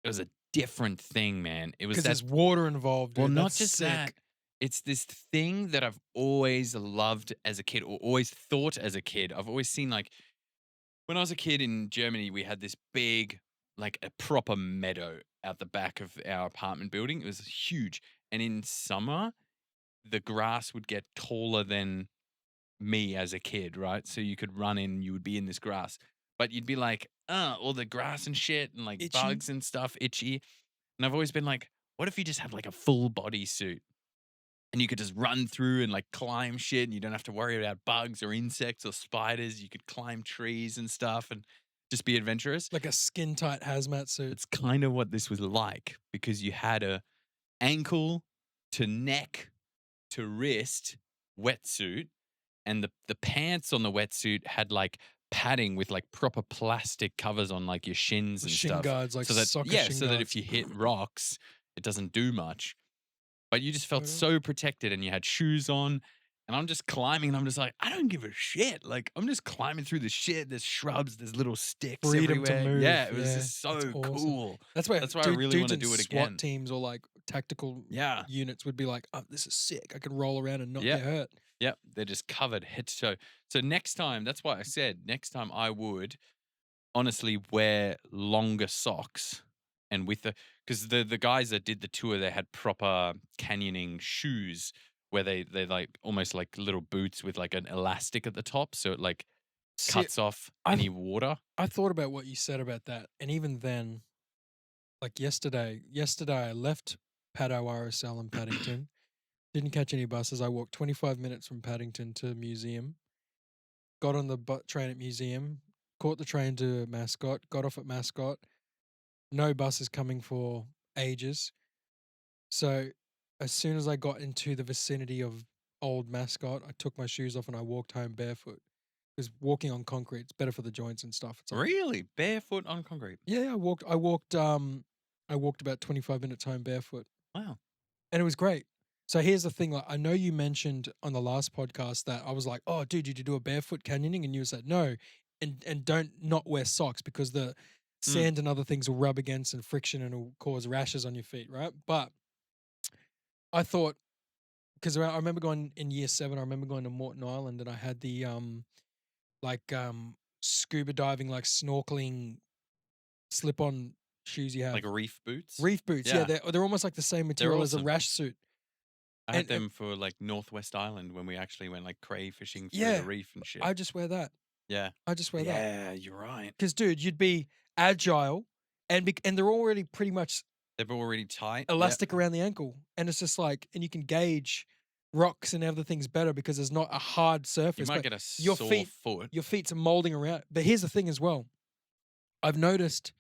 it was a different thing, man. It was because there's water involved. Dude. Well, not That's just sick. that. It's this thing that I've always loved as a kid, or always thought as a kid. I've always seen, like, when I was a kid in Germany, we had this big, like a proper meadow out the back of our apartment building. It was huge. And in summer, the grass would get taller than me as a kid, right? So you could run in, you would be in this grass, but you'd be like, all the grass and shit and like Itchy. bugs and stuff, itchy. And I've always been like, what if you just have like a full body suit? and you could just run through and like climb shit, and you don't have to worry about bugs or insects or spiders. You could climb trees and stuff and just be adventurous. Like a skin tight hazmat suit. It's kind of what this was like, because you had a ankle to neck to wrist wetsuit, and the pants on the wetsuit had like padding with like proper plastic covers on like your shins and Shin stuff. guards, like so that soccer yeah, shin so that guards. if you hit rocks, it doesn't do much. But you just felt Right on. so protected, and you had shoes on. And I'm just climbing, and I'm just like, I don't give a shit. Like, I'm just climbing through the shit. There's shrubs, there's little sticks Freedom to everywhere. move. Yeah, it was Yeah, just that's so awesome. cool. That's why That's why I really dudes wanna in do it SWAT again. teams or like tactical Yeah. units would be like, "Oh, this is sick. I can roll around and not Yeah. get hurt." Yep. They're just covered head to toe. So next time, that's why I said next time I would honestly wear longer socks, and with because the guys that did the tour, they had proper canyoning shoes where they like almost like little boots with like an elastic at the top, so it like See, cuts off I any water. I thought about what you said about that, and even then, like yesterday I left Paddo RSL in Paddington. Didn't catch any buses. I walked 25 minutes from Paddington to museum. Got on the train at museum. Caught the train to Mascot. Got off at Mascot. No buses coming for ages. So as soon as I got into the vicinity of old Mascot, I took my shoes off and I walked home barefoot. Because walking on concrete, it's better for the joints and stuff. It's like, Really, barefoot on concrete. yeah, I walked about 25 minutes home barefoot. Wow. And it was great. So here's the thing, like I know you mentioned on the last podcast that I was like, "Oh, dude, did you do a barefoot canyoning?" And you said no, and don't not wear socks because the sand and other things will rub against and friction and it'll cause rashes on your feet, right? But I thought because I remember going in year 7, I remember going to Morton Island and I had the like scuba diving, like snorkeling slip-on shoes you have. Like reef boots. Reef boots, yeah, Yeah. they're almost like the same material as a awesome. rash suit. I had and- them for like Northwest Island when we actually went like crayfishing through Yeah, the reef and shit. I just wear that. yeah. I just wear that. Yeah, you're right. Because, dude, you'd be agile and they're already pretty much They're already tight. elastic around the ankle. And it's just like, and you can gauge rocks and other things better because there's not a hard You surface. might but get a your sore feet- foot. your feet are molding around. But here's the thing as well. I've noticed.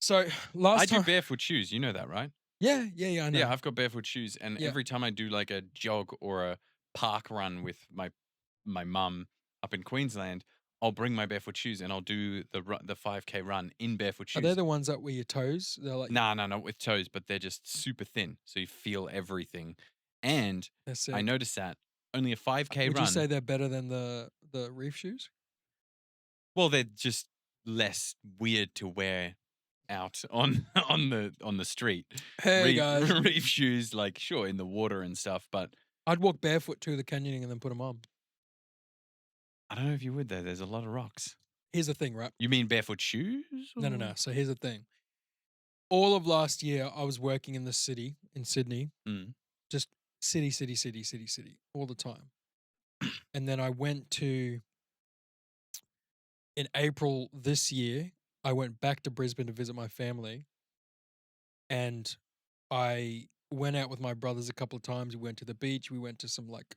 So last I time. do barefoot shoes. You know that, right? Yeah, I know. Yeah, I've got barefoot shoes, and Yeah. every time I do like a jog or a park run with my mum up in Queensland, I'll bring my barefoot shoes and I'll do the 5K run in barefoot Are shoes. they the ones that were your toes? They're like, No, not with toes, but they're just super thin, so you feel everything. And they're sick. I noticed that only a 5K Would run. you say they're better than the reef shoes? Well, they're just less weird to wear out on the street. Hey, guys. Reef shoes, like sure in the water and stuff, but I'd walk barefoot to the canyoning and then put them on. I don't know if you would though. There's a lot of rocks. Here's the thing, right? You mean barefoot shoes? No. or- So here's the thing. All of last year, I was working in the city in Sydney, Mm. just city, all the time. And then I went to, in April this year, I went back to Brisbane to visit my family. And I went out with my brothers a couple of times. We went to the beach. We went to some like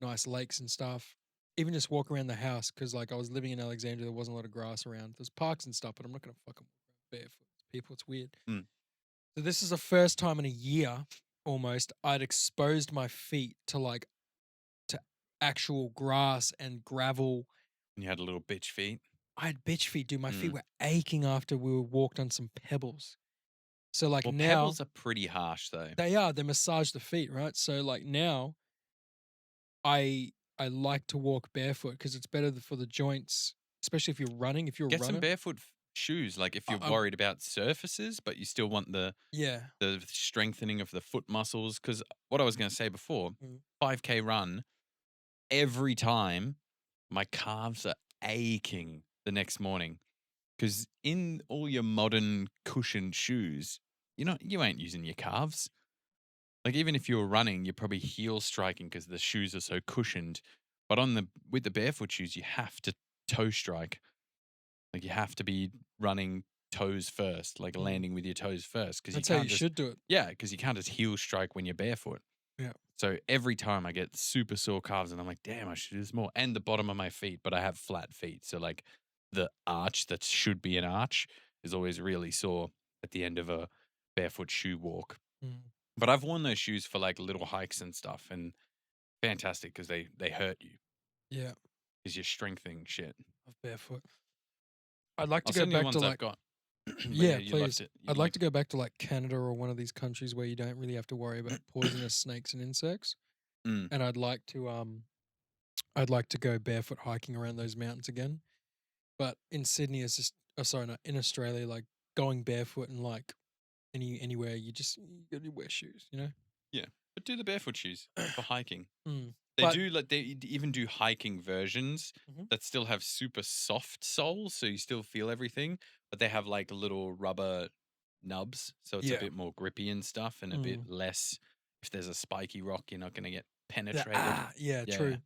nice lakes and stuff. Even just walk around the house because like I was living in Alexandria. There wasn't a lot of grass around. There's parks and stuff, but I'm not going to fucking walk around barefoot. People, it's weird. Mm. So this is the first time in a year almost I'd exposed my feet to like to actual grass and gravel. And you had a little bitch feet. I had bitch feet, dude. My feet Mm. were aching after we walked on some pebbles. So like Well, now pebbles are pretty harsh though. they massage the feet, right? So like now I like to walk barefoot because it's better for the joints, especially if you're running. If you're a Get runner, some barefoot shoes, like if you're I'm- worried about surfaces, but you still want the yeah, strengthening of the foot muscles. Because what I was going to say before, Mm. 5K run, every time my calves are aching the next morning. Because in all your modern cushioned shoes, you ain't using your calves. Like even if you're running, you're probably heel striking because the shoes are so cushioned. But with the barefoot shoes, you have to toe strike. Like you have to be running toes first, like Mm. landing with your toes first. Because that's you how can't you should do it. Yeah, because you can't just heel strike when you're barefoot. Yeah. So every time I get super sore calves and I'm like, damn, I should do this more. And the bottom of my feet, but I have flat feet. So like the arch that should be an arch is always really sore at the end of a barefoot shoe walk. Mm. But I've worn those shoes for like little hikes and stuff, and fantastic because they hurt you Yeah. because you're strengthening shit. Of barefoot. I'd like to I'll go send you the back to ones I've like got. But yeah, yeah, you liked please. it. I'd like to go back to like Canada or one of these countries where you don't really have to worry about poisonous snakes and insects. Mm. And I'd like to go barefoot hiking around those mountains again. But in Sydney, it's just sorry, no, in Australia, like going barefoot and like anywhere, you gotta wear shoes, you know. Yeah, but do the barefoot shoes for hiking. Mm. They But- do like they even do hiking versions Mhm. that still have super soft soles, so you still feel everything, but they have like little rubber nubs, so it's a Yeah. bit more grippy and stuff, and a bit less. If there's a spiky rock, you're not going to get penetrated. Yeah, Yeah. true.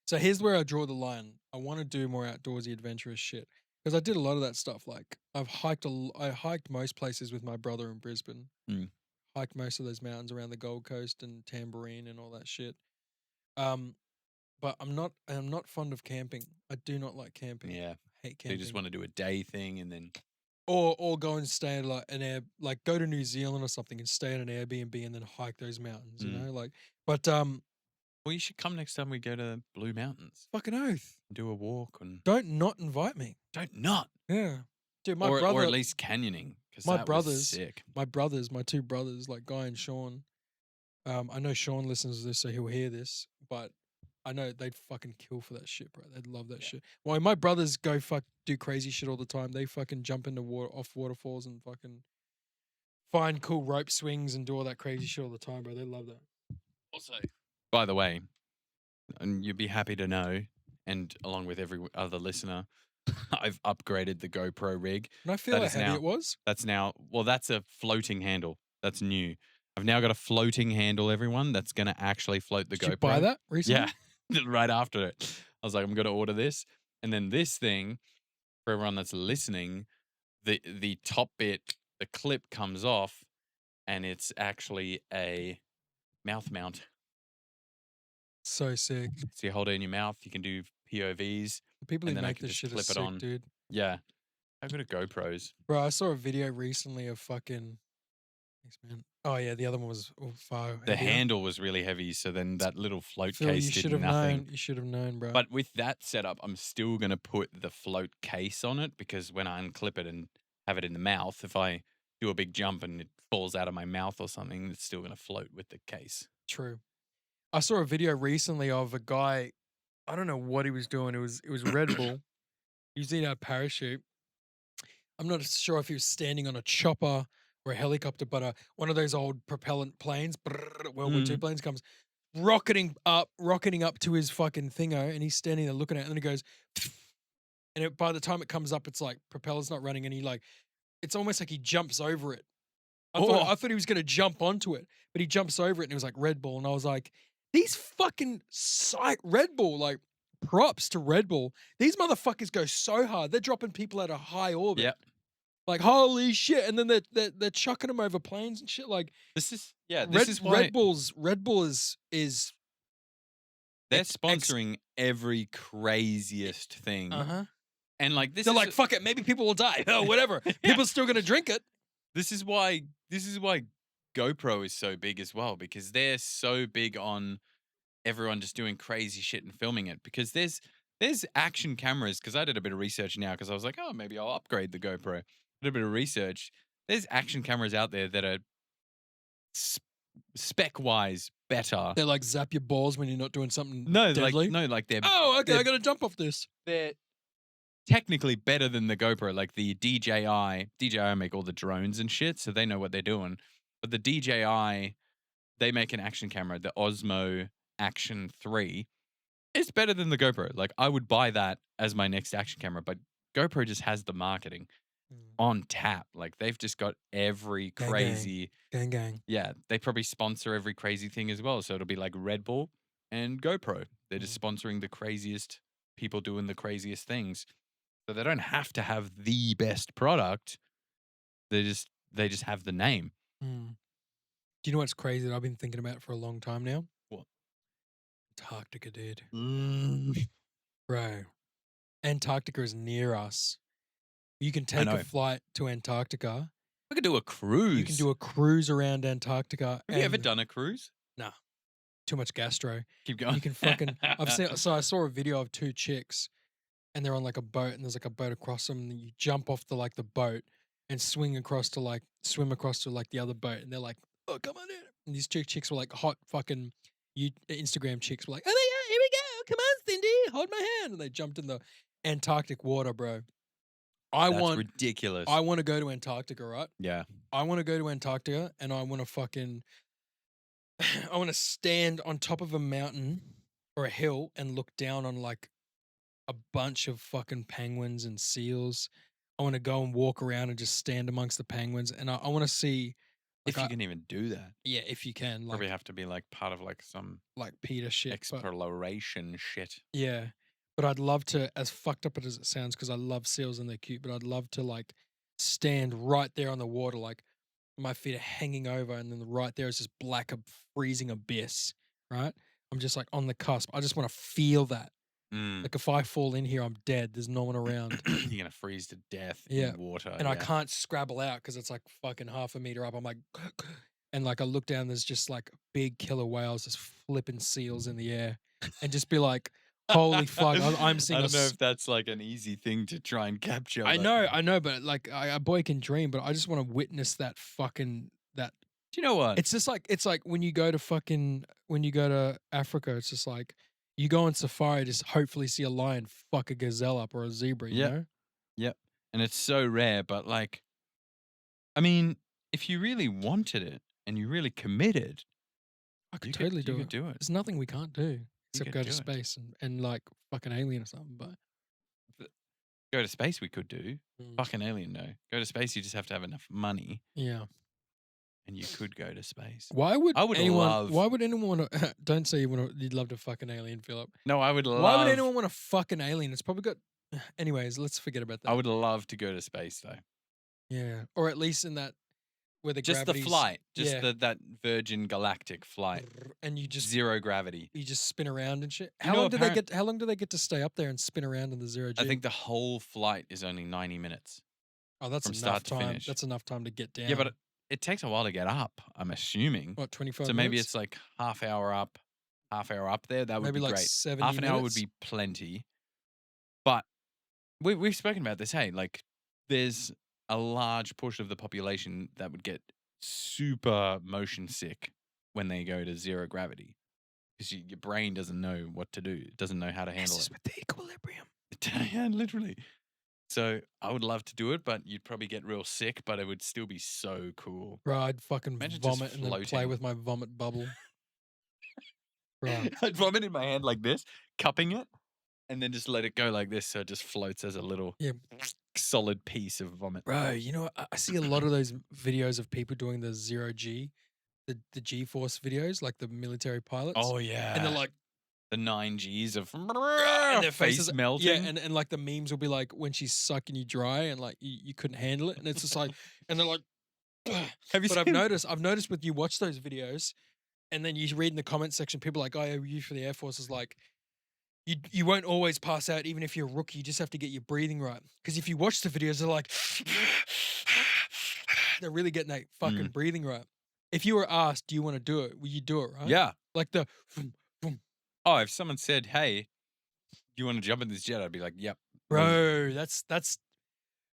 So here's where I draw the line. I want to do more outdoorsy, adventurous shit because I did a lot of that stuff. Like I hiked most places with my brother in Brisbane. Mm. Hiked most of those mountains around the Gold Coast and Tamborine and all that shit. But I'm not fond of camping. I do not like camping. Yeah, I hate so camping. you just want to do a day thing and then or go and stay at like go to New Zealand or something and stay at an Airbnb and then hike those mountains, you know? Like but well, you should come next time we go to Blue Mountains. fucking oath. Do a walk and Don't not invite me. don't not. Yeah. Dude, my or brother at least canyoning because my that brothers- was sick. my two brothers, like Guy and Sean. I know Sean listens to this, so he'll hear this, but I know they'd fucking kill for that shit, bro. They'd love that shit. Well, my brothers do crazy shit all the time. They fucking jump into off waterfalls and fucking find cool rope swings and do all that crazy shit all the time, bro. They love that. Also, by the way, and you'd be happy to know, and along with every other listener, I've upgraded the GoPro rig. And I feel That like is heavy now- it was. That's now, well, that's a floating handle. That's new. I've now got a floating handle, everyone, that's going to actually float the Did GoPro. you buy that recently? Yeah, right after it. I was like, I'm going to order this. And then this thing, for everyone that's listening, the top bit, the clip comes off, and it's actually a mouth mount. So sick. So you hold it in your mouth, you can do POVs. The people And who then I make can this just shit are clip it sick, on. dude. Yeah. How good are GoPros? Bro, I saw a video recently of fucking. Thanks, man. Oh yeah, the other one was far. The heavier. handle was really heavy, so then that little float Phil, case you did should have nothing. known. You should have known, bro. But with that setup, I'm still going to put the float case on it because when I unclip it and have it in the mouth, if I do a big jump and it falls out of my mouth or something, it's still going to float with the case. True. I saw a video recently of a guy. I don't know what he was doing. It was Red Bull. He was in a parachute. I'm not sure if he was standing on a chopper or a helicopter, but one of those old propellant planes, World War II planes, comes rocketing up to his fucking thingo, and he's standing there looking at it, and then he goes, and by the time it comes up, it's like propeller's not running, and it's almost like he jumps over it. I thought he was going to jump onto it, but he jumps over it, and it was like Red Bull, and I was like, these fucking Red Bull, like, props to Red Bull. These motherfuckers go so hard. They're dropping people at a high orbit. Yep. Like, holy shit. And then they're chucking them over planes and shit. Like, This is why Red Bull is they're sponsoring every craziest thing. And like They're like, fuck it, maybe people will die. Oh, whatever. People are still gonna drink it. This is why GoPro is so big as well, because they're so big on everyone just doing crazy shit and filming it. Because there's action cameras, because I did a bit of research now because I was like, oh, maybe I'll upgrade the GoPro. Did a bit of research. There's action cameras out there that are spec-wise better. They like zap your balls when you're not doing something No, deadly. like they're Oh, okay, they're- I gotta jump off this. they're technically better than the GoPro. Like the DJI make all the drones and shit, so they know what they're doing. But the DJI, they make an action camera, the Osmo Action 3. It's better than the GoPro. Like I would buy that as my next action camera, but GoPro just has the marketing on tap. Like they've just got every Gang, crazy Gang. Yeah, they probably sponsor every crazy thing as well. So it'll be like Red Bull and GoPro. They're just sponsoring the craziest people doing the craziest things. So they don't have to have the best product. They just have the name. Do you know what's crazy that I've been thinking about for a long time now? What? Antarctica, dude. Mm. Bro, Antarctica is near us. You can I take a know. flight to Antarctica. We could do a cruise. You can do a cruise around Antarctica. Have you ever done a cruise? Nah, too much gastro. Keep going. You can fucking. So I saw a video of two chicks, and they're on like a boat, and there's like a boat across them, and then you jump off the boat and swim across to the other boat, and they're like, "Oh, come on in!" And these two chicks were like hot fucking Instagram chicks were like, "Oh my god, here we go! Come on, Cindy, hold my hand!" And they jumped in the Antarctic water, bro. That's ridiculous. I want to go to Antarctica, right? Yeah. I want to go to Antarctica, and I want to fucking I want to stand on top of a mountain or a hill and look down on like a bunch of fucking penguins and seals. I want to go and walk around and just stand amongst the penguins, and I want to see If like you can even do that. yeah, if you can, like Probably have to be like part of like some Peter shit. But exploration shit. yeah, but I'd love to, as fucked up as it sounds, because I love seals and they're cute. But I'd love to like stand right there on the water, like my feet are hanging over, and then right there is this black, freezing abyss. Right, I'm just like on the cusp. I just want to feel that. Mm. Like if I fall in here, I'm dead. There's no one around. You're gonna freeze to death Yeah. in water. And I can't scrabble out because it's like fucking half a meter up. I'm like, and like I look down, there's just like big killer whales just flipping seals in the air, and just be like, holy fuck, I'm seeing. I don't know if that's like an easy thing to try and capture. I know, but like a boy can dream, but I just want to witness that fucking that. Do you know what? It's just like when you go to Africa, it's just like you go on safari, just hopefully see a lion fuck a gazelle up or a zebra. You know? Yep. And it's so rare, but like, I mean, if you really wanted it and you really committed, I could totally do it. Do it. There's nothing we can't do except go to do it. space and like fucking alien or something. But Go to space, we could do. Mm. Fucking alien, no. Go to space, you just have to have enough money, yeah, and you could go to space. why would I would anyone? love- Why would anyone want to? Don't say you'd love to fuck an alien, Philip. No, I would love. Why would anyone want to fuck an alien? It's probably got. Anyways, let's forget about that. I would love to go to space though. Yeah, or at least in that where the Just the gravity's- flight, just yeah. that Virgin Galactic flight, and you just zero gravity. spin around and shit. You How know, long do they get? How long do they get to stay up there and spin around in the zero G? I think the whole flight is only 90 minutes. oh, that's from enough start to time. finish. That's enough time to get down. Yeah, but it takes a while to get up. I'm assuming. what 25? So maybe minutes? it's like half hour up there. That would maybe be like great. 70 Half an hour would minutes? be plenty. But we've spoken about this. Hey, like there's a large portion of the population that would get super motion sick when they go to zero gravity because your brain doesn't know what to do. It doesn't know how to handle Messes it. with the equilibrium. Yeah, literally. So I would love to do it, but you'd probably get real sick. But it would still be so cool. Bro, I'd fucking Imagine just vomit and then play floating. with my vomit bubble. Bro, I'd vomit in my hand like this, cupping it, and then just let it go like this so it just floats as a little Yeah. solid piece of vomit. bro, you know, I see a lot of those videos of people doing the zero G, the G-force videos, like the military pilots. Oh yeah. and they're like, the 9Gs of and their face faces, melting. yeah, and like the memes will be like when she's sucking you dry and like you couldn't handle it, and it's just like, and they're like, Have you but seen I've noticed with you watch those videos, and then you read in the comment section, people are like, oh, yeah, you for the Air Force is like, you won't always pass out even if you're a rookie. You just have to get your breathing right. Because if you watch the videos, they're like, they're really getting that fucking breathing right. If you were asked, do you want to do it? Will you do it, right? Yeah. Like the, Oh, if someone said, "Hey, you want to jump in this jet?" I'd be like, "Yep." bro, that's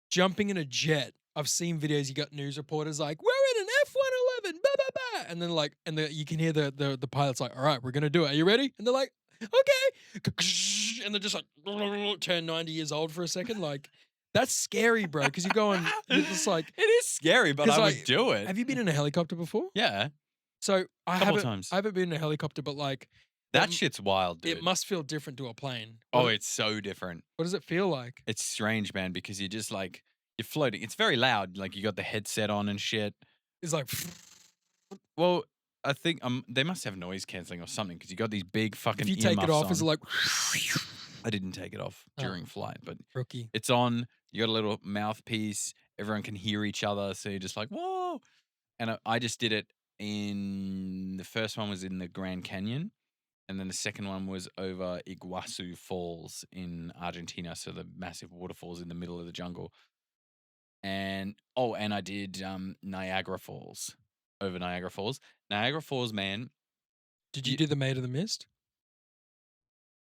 jumping in a jet. I've seen videos. You got news reporters like, we're in an F-111, blah blah blah, and then like, you can hear the pilot's like, all right, we're gonna do it. Are you ready? And they're like, okay, and they're just like, turn 90 years old for a second. Like, that's scary, bro. Because you're going, you're just like, It is scary, but 'Cause, I like, would do it. have you been in a helicopter before? Yeah, So I Couple haven't. times. I haven't been in a helicopter, but like, that shit's wild, dude. it must feel different to a plane. Oh, it's so different. What does it feel like? It's strange, man, because you're just like you're floating. It's very loud. Like you got the headset on and shit. It's like, Well, I think they must have noise cancelling or something because you got these big fucking. if you take it earmuffs off, is it on. like I didn't take it off Oh. during flight, but rookie? it's on. You got a little mouthpiece. Everyone can hear each other, so you're just like, whoa. And I just did it the first one was in the Grand Canyon, and then the second one was over Iguazu Falls in Argentina, so the massive waterfalls in the middle of the jungle. And I did Niagara Falls, over Niagara Falls. Niagara Falls, man. Did you You- do the Maid of the Mist?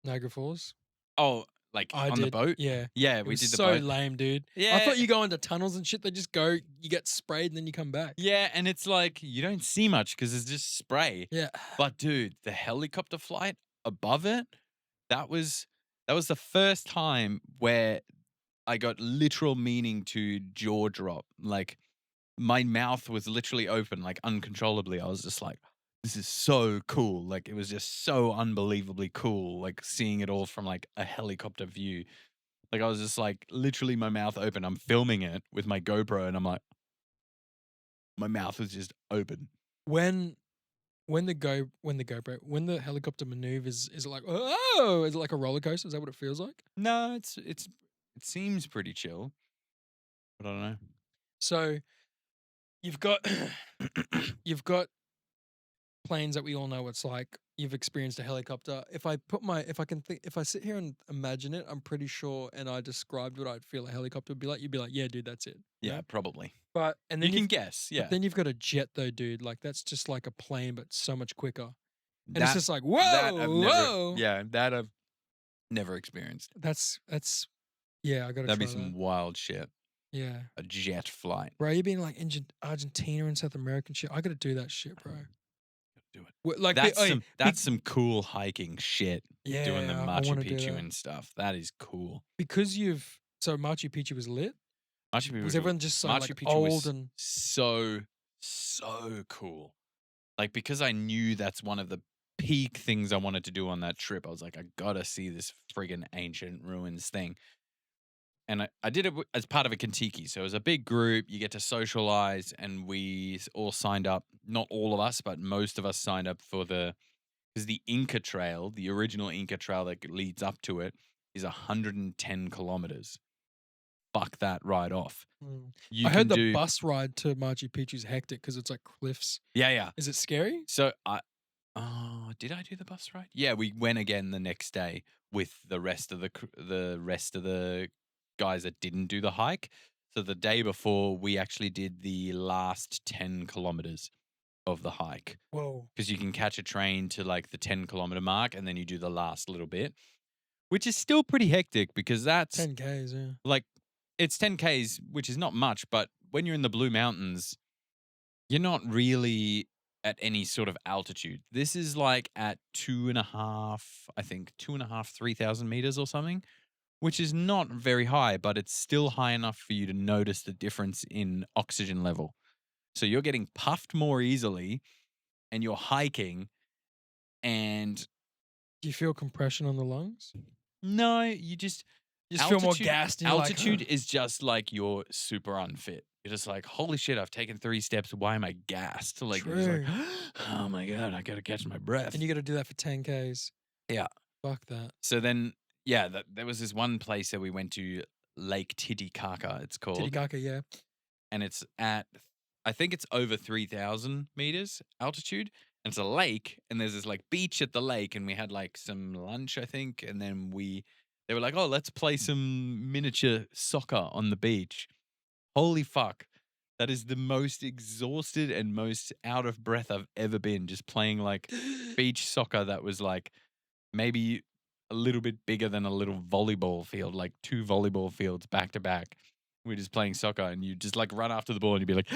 Niagara Falls? Oh, like I on the did. boat? Yeah. Yeah, It we was did the so boat. lame, dude. I Yeah. thought you go into tunnels and shit. They just go, you get sprayed and then you come back. Yeah, and it's like you don't see much because it's just spray. Yeah. But dude, the helicopter flight above it, that was the first time where I got literal meaning to jaw drop. Like my mouth was literally open, like uncontrollably. I was just like, this is so cool. Like it was just so unbelievably cool, like seeing it all from like a helicopter view. Like I was just like literally my mouth open. I'm filming it with my GoPro and I'm like, my mouth was just open. When the helicopter maneuvers, is it like, oh, is it like a roller coaster? Is that what it feels like? No, it seems pretty chill. But I don't know. So you've got you've got planes that we all know it's like. You've experienced a helicopter. If I sit here and imagine it, I'm pretty sure, and I described what I'd feel a helicopter would be like, you'd be like, yeah, dude, that's it. you Yeah, know? probably. But and You then can you've guess, yeah. but then you've got a jet though, dude. Like that's just like a plane, but so much quicker. And That- it's just like, whoa, that I've never, whoa. yeah, that I've never experienced. That's yeah, I gotta That'd try be some that. wild shit. Yeah. A jet flight. Bro, you being like in Argentina and South American shit. I gotta do that shit, bro. Do it. Like That's some cool hiking shit. yeah, Doing the I Machu wanna do Picchu that. and stuff. That is cool. Because so Machu Picchu was lit. Machu Picchu Was everyone just so Machu like Picchu old was and so cool. Like because I knew that's one of the peak things I wanted to do on that trip. I was like, I gotta see this friggin' ancient ruins thing. And I did it as part of a Contiki. So it was a big group. You get to socialize, and we all signed up. Not all of us, but most of us signed up for because the Inca Trail, the original Inca Trail that leads up to it, is 110 kilometers. Fuck that right off. You I heard can the bus ride to Machu Picchu is hectic because it's like cliffs. Yeah. Is it scary? So did I do the bus ride? Yeah, we went again the next day with the rest of the guys that didn't do the hike. So the day before, we actually did the last 10 kilometers of the hike Whoa. because you can catch a train to like the 10-kilometer mark and then you do the last little bit, which is still pretty hectic because that's 10Ks, yeah. like it's 10Ks, which is not much, but when you're in the Blue Mountains, you're not really at any sort of altitude. This is like at 2.5, 3,000 meters or something, which is not very high, but it's still high enough for you to notice the difference in oxygen level. So you're getting puffed more easily and you're hiking and Do you feel compression on the lungs? no, you just Feel more gassed. And you're like, altitude is just like you're super unfit. You're just like, holy shit, I've taken 3 steps. Why am I gassed? Like, you're just like, True. oh my God, I got to catch my breath. And you got to do that for 10Ks. Yeah. Fuck that. So then, yeah, there was this one place that we went to, Lake Titicaca, it's called. Titicaca, yeah. And it's at, I think it's over 3,000 meters altitude. And it's a lake. And there's this like beach at the lake. And we had like some lunch, I think. And then they were like, oh, let's play some miniature soccer on the beach. Holy fuck. That is the most exhausted and most out of breath I've ever been. Just playing like beach soccer that was like maybe a little bit bigger than a little volleyball field, like 2 volleyball fields back to back. We're just playing soccer and you just like run after the ball and you'd be like,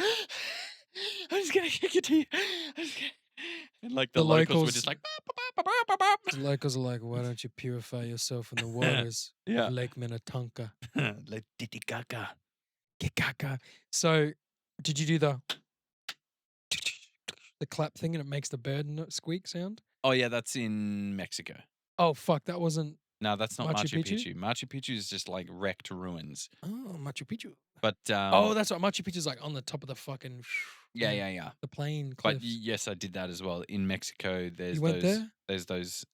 I'm just going to kick it to you. And like the locals were just like, The locals are like, why don't you purify yourself in the waters yeah. of Lake Minnetonka? Like Titicaca. Kikaka. So, did you do the clap thing and it makes the bird squeak sound? Oh yeah, that's in Mexico. Oh fuck, that wasn't. No, that's not Machu Machu Picchu? Picchu. Machu Picchu is just like wrecked ruins. Oh, Machu Picchu. But Oh, that's what Machu Picchu's like on the top of the fucking. yeah. The plain But cliffs. yes, I did that as well. In Mexico, there's You went there? there's those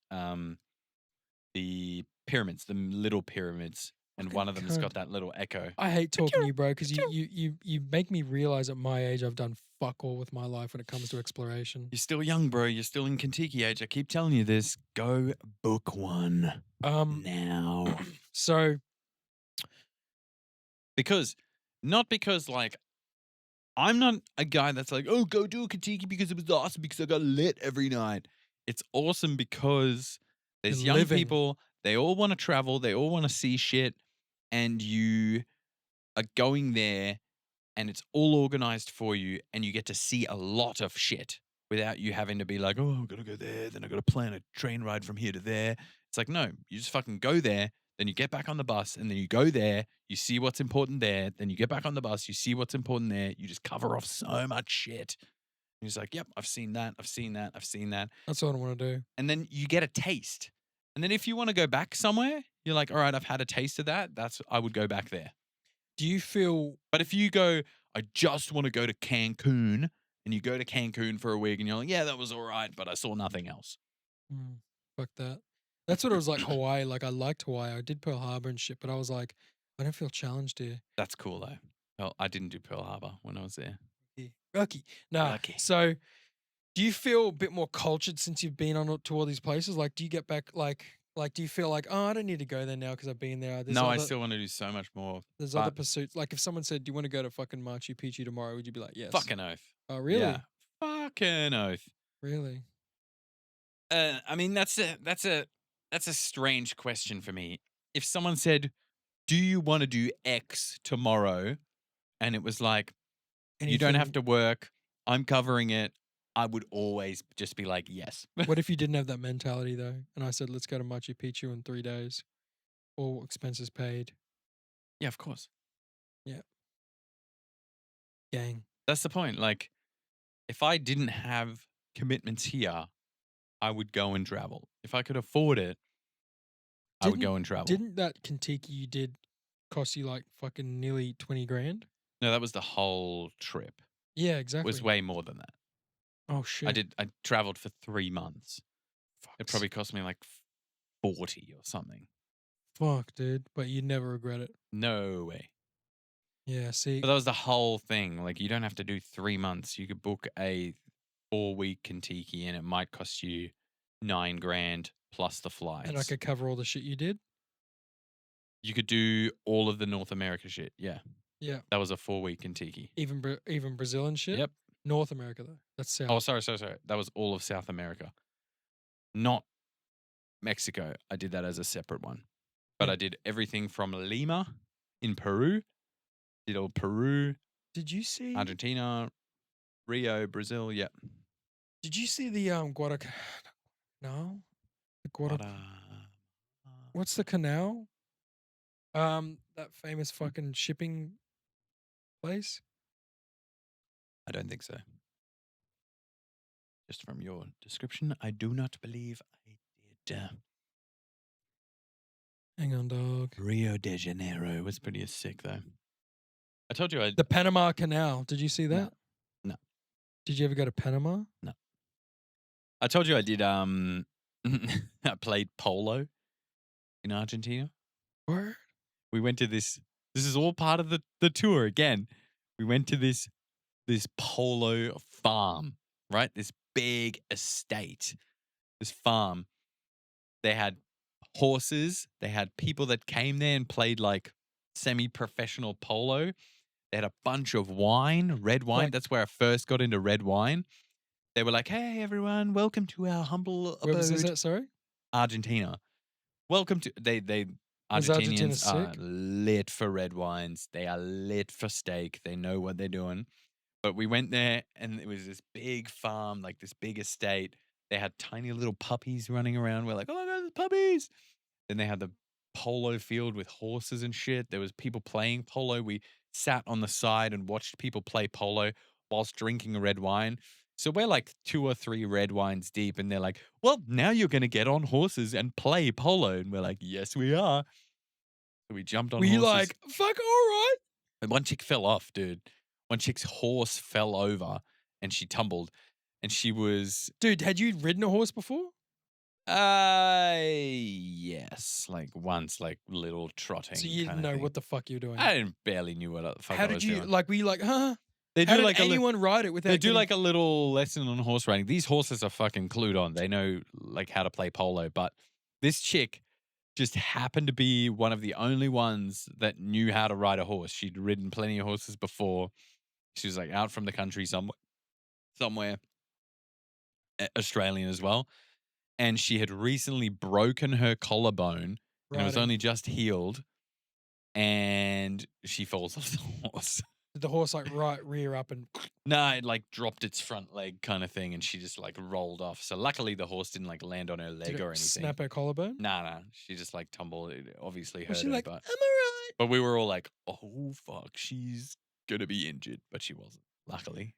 the pyramids, the little pyramids and Fucking one of them has got cunt. that little echo. I hate talking to you, bro, because you make me realize at my age I've done fuck all with my life when it comes to exploration. You're still young, bro. You're still in Contiki age. I keep telling you this. Go book one now. So Not because like I'm not a guy that's like, oh, go do a Contiki because it was awesome because I got lit every night. It's awesome because there's You're young living. people. They all want to travel. They all want to see shit. And you are going there and it's all organized for you and you get to see a lot of shit without you having to be like, oh, I've got to go there. Then I've got to plan a train ride from here to there. It's like, no, you just fucking go there. Then you get back on the bus and then you go there. You see what's important there. Then you get back on the bus. You see what's important there. You just cover off so much shit. And he's like, yep, I've seen that. I've seen that. I've seen that. That's what I want to do. And then you get a taste. And then if you want to go back somewhere, you're like, all right, I've had a taste of that. I would go back there. Do you feel But if you go, I just want to go to Cancun, and you go to Cancun for a week, and you're like, yeah, that was all right, but I saw nothing else. fuck that? That's what it was like Hawaii. Like I liked Hawaii. I did Pearl Harbor and shit, but I was like, I don't feel challenged here. That's cool though. Well, I didn't do Pearl Harbor when I was there. Lucky. Nah. Lucky. So do you feel a bit more cultured since you've been to all these places? Like, do you get back like do you feel like, oh, I don't need to go there now because I've been there? No, I still want to do so much more. There's other pursuits. Like if someone said, do you want to go to fucking Machu Picchu tomorrow? Would you be like, yes? Fucking oath. Oh, really? Yeah. Fucking oath. Really? I mean, that's a strange question for me. If someone said, do you want to do X tomorrow? And it was like, you don't have to work. I'm covering it. I would always just be like, yes. What if you didn't have that mentality though? And I said, let's go to Machu Picchu in 3 days, all expenses paid. Yeah, of course. Yeah. Gang. That's the point. Like, if I didn't have commitments here, I would go and travel. If I could afford it, I would go and travel. Didn't that Contiki you did cost you like fucking nearly 20 grand? No, that was the whole trip. Yeah, It exactly. was way more than that. Oh shit. I traveled for 3 months. It probably cost me like 40 or something. Fuck, dude. But you'd never regret it. No way. Yeah, see. But that was the whole thing. Like, you don't have to do 3 months. You could book a 4-week Contiki and it might cost you 9 grand plus the flights. And I could cover all the shit you did? You could do all of the North America shit. Yeah. Yeah. That was a 4-week Contiki. Even Brazil and shit? Yep. North America though. That's South. Oh, sorry. That was all of South America. Not Mexico. I did that as a separate one. But Yeah. I did everything from Lima in Peru. Did all Peru, Did you see Argentina, Rio, Brazil. Yeah. Did you see the Guadalcanal? No? The What's the canal? That famous fucking shipping place? I don't think so. Just from your description, I do not believe I did. Hang on, dog. Rio de Janeiro was pretty sick, though. I told you The Panama Canal. Did you see that? No. Did you ever go to Panama? No. I told you I did. I played polo in Argentina. Word? We went to this. This is all part of the tour again. We went to this polo farm, right? This big estate, this farm. They had horses. They had people that came there and played like semi-professional polo. They had a bunch of wine, red wine. Like- That's where I first got into red wine. They were like, "Hey, everyone, welcome to our humble Where was this abode." at, sorry? Argentina. Welcome to they Was Argentina Argentinians are sick? lit for red wines. They are lit for steak. They know what they're doing. But we went there and it was this big farm, like this big estate. They had tiny little puppies running around. We're like, oh my God, there's puppies. Then they had the polo field with horses and shit. There was people playing polo. We sat on the side and watched people play polo whilst drinking a red wine. So we're like 2 or 3 red wines deep, and they're like, well, now you're going to get on horses and play polo. And we're like, yes, we are. So we jumped on Were you horses. like, fuck, all right? And one chick fell off, dude. One chick's horse fell over and she tumbled. And she was, Dude, had you ridden a horse before? Yes. Like once, like little trotting. So you didn't kinda know thing. what the fuck you were doing. I barely knew what the fuck How I did was you doing. like? Were you like, huh? They How do did like anyone ride it without? they do getting- like a little lesson on horse riding. These horses are fucking clued on. They know like how to play polo. But this chick just happened to be one of the only ones that knew how to ride a horse. She'd ridden plenty of horses before. She was like out from the country somewhere Australian as well. And she had recently broken her collarbone and it was riding. only just healed. And she falls off the horse. Did the horse like rear up and No, it like dropped its front leg kind of thing and she just like rolled off. So luckily the horse didn't like land on her leg did or it anything. snap her collarbone? Nah. She just like tumbled. It obviously hurt Was she her. like, but I'm alright? But we were all like, oh, fuck, she's going to be injured. But she wasn't, luckily.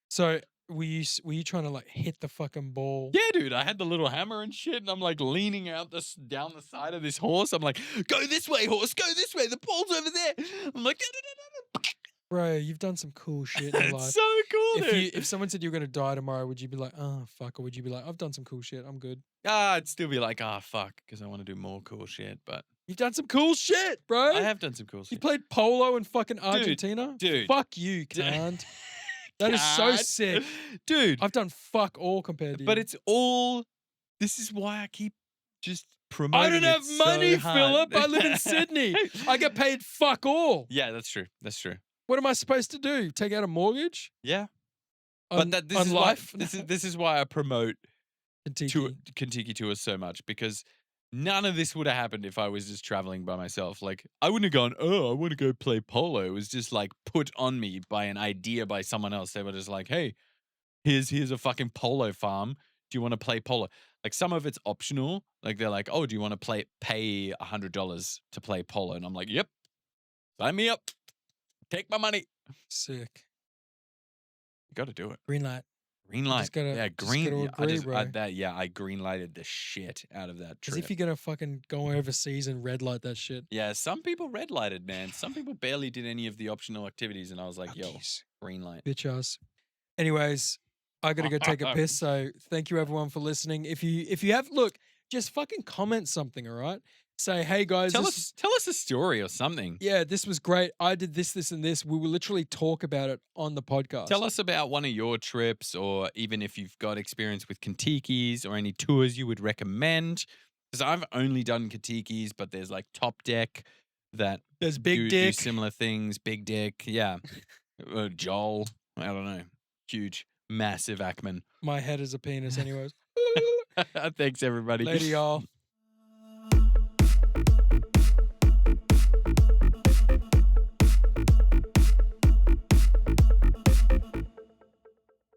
So were you trying to like hit the fucking ball? Yeah, dude, I had the little hammer and shit, and I'm like leaning out down the side of this horse. I'm like, go this way, horse, go this way. The ball's over there. I'm like, Bro, you've done some cool shit in your life. it's so cool, dude. If someone said you were gonna die tomorrow, would you be like, oh fuck, or would you be like, I've done some cool shit, I'm good? I'd still be like, fuck, because I want to do more cool shit. But You've done some cool shit, bro. I have done some cool You shit. played polo in fucking Argentina? dude. Fuck you, cunt. That is so God. sick. Dude. I've done fuck all compared to But you. it's all, this is why I keep just promoting I don't have it so money, hard. Philip. I live in Sydney. I get paid fuck all. Yeah, that's true. That's true. What am I supposed to do? Take out a mortgage? Yeah. On, But this on is life? why this is why I promote Contiki. Contiki tours so much, because none of this would have happened if I was just traveling by myself. Like I wouldn't have gone, I want to go play polo. It was just like put on me by an idea by someone else. They were just like, hey, here's a fucking polo farm. Do you want to play polo? Like some of it's optional. Like they're like, oh, do you want to pay $100 to play polo? And I'm like, yep, sign me up. Take my money. Sick. You got to do it. Green light. Green light. just gotta- yeah, just green. gotta yeah, agree, bro. I green lighted the shit out of that As trip. if you're gonna fucking go overseas and red light that shit. Yeah, some people red lighted, man. Some people barely did any of the optional activities, and I was like, yo, Monkeys. green light. Bitch ass. Anyways, I gotta go take a piss. So thank you everyone for listening. If you have just fucking comment something, all right? Say, hey guys, Tell us a story or something. yeah, this was great. I did this, and this. We will literally talk about it on the podcast. Tell us about one of your trips, or even if you've got experience with Contikis or any tours you would recommend. Because I've only done Contikis, but there's like Top Deck that There's Big do Dick. similar things. Big Dick, yeah. Joel, I don't know. Huge, massive Ackman. My head is a penis, anyways. Thanks, everybody. Later, y'all.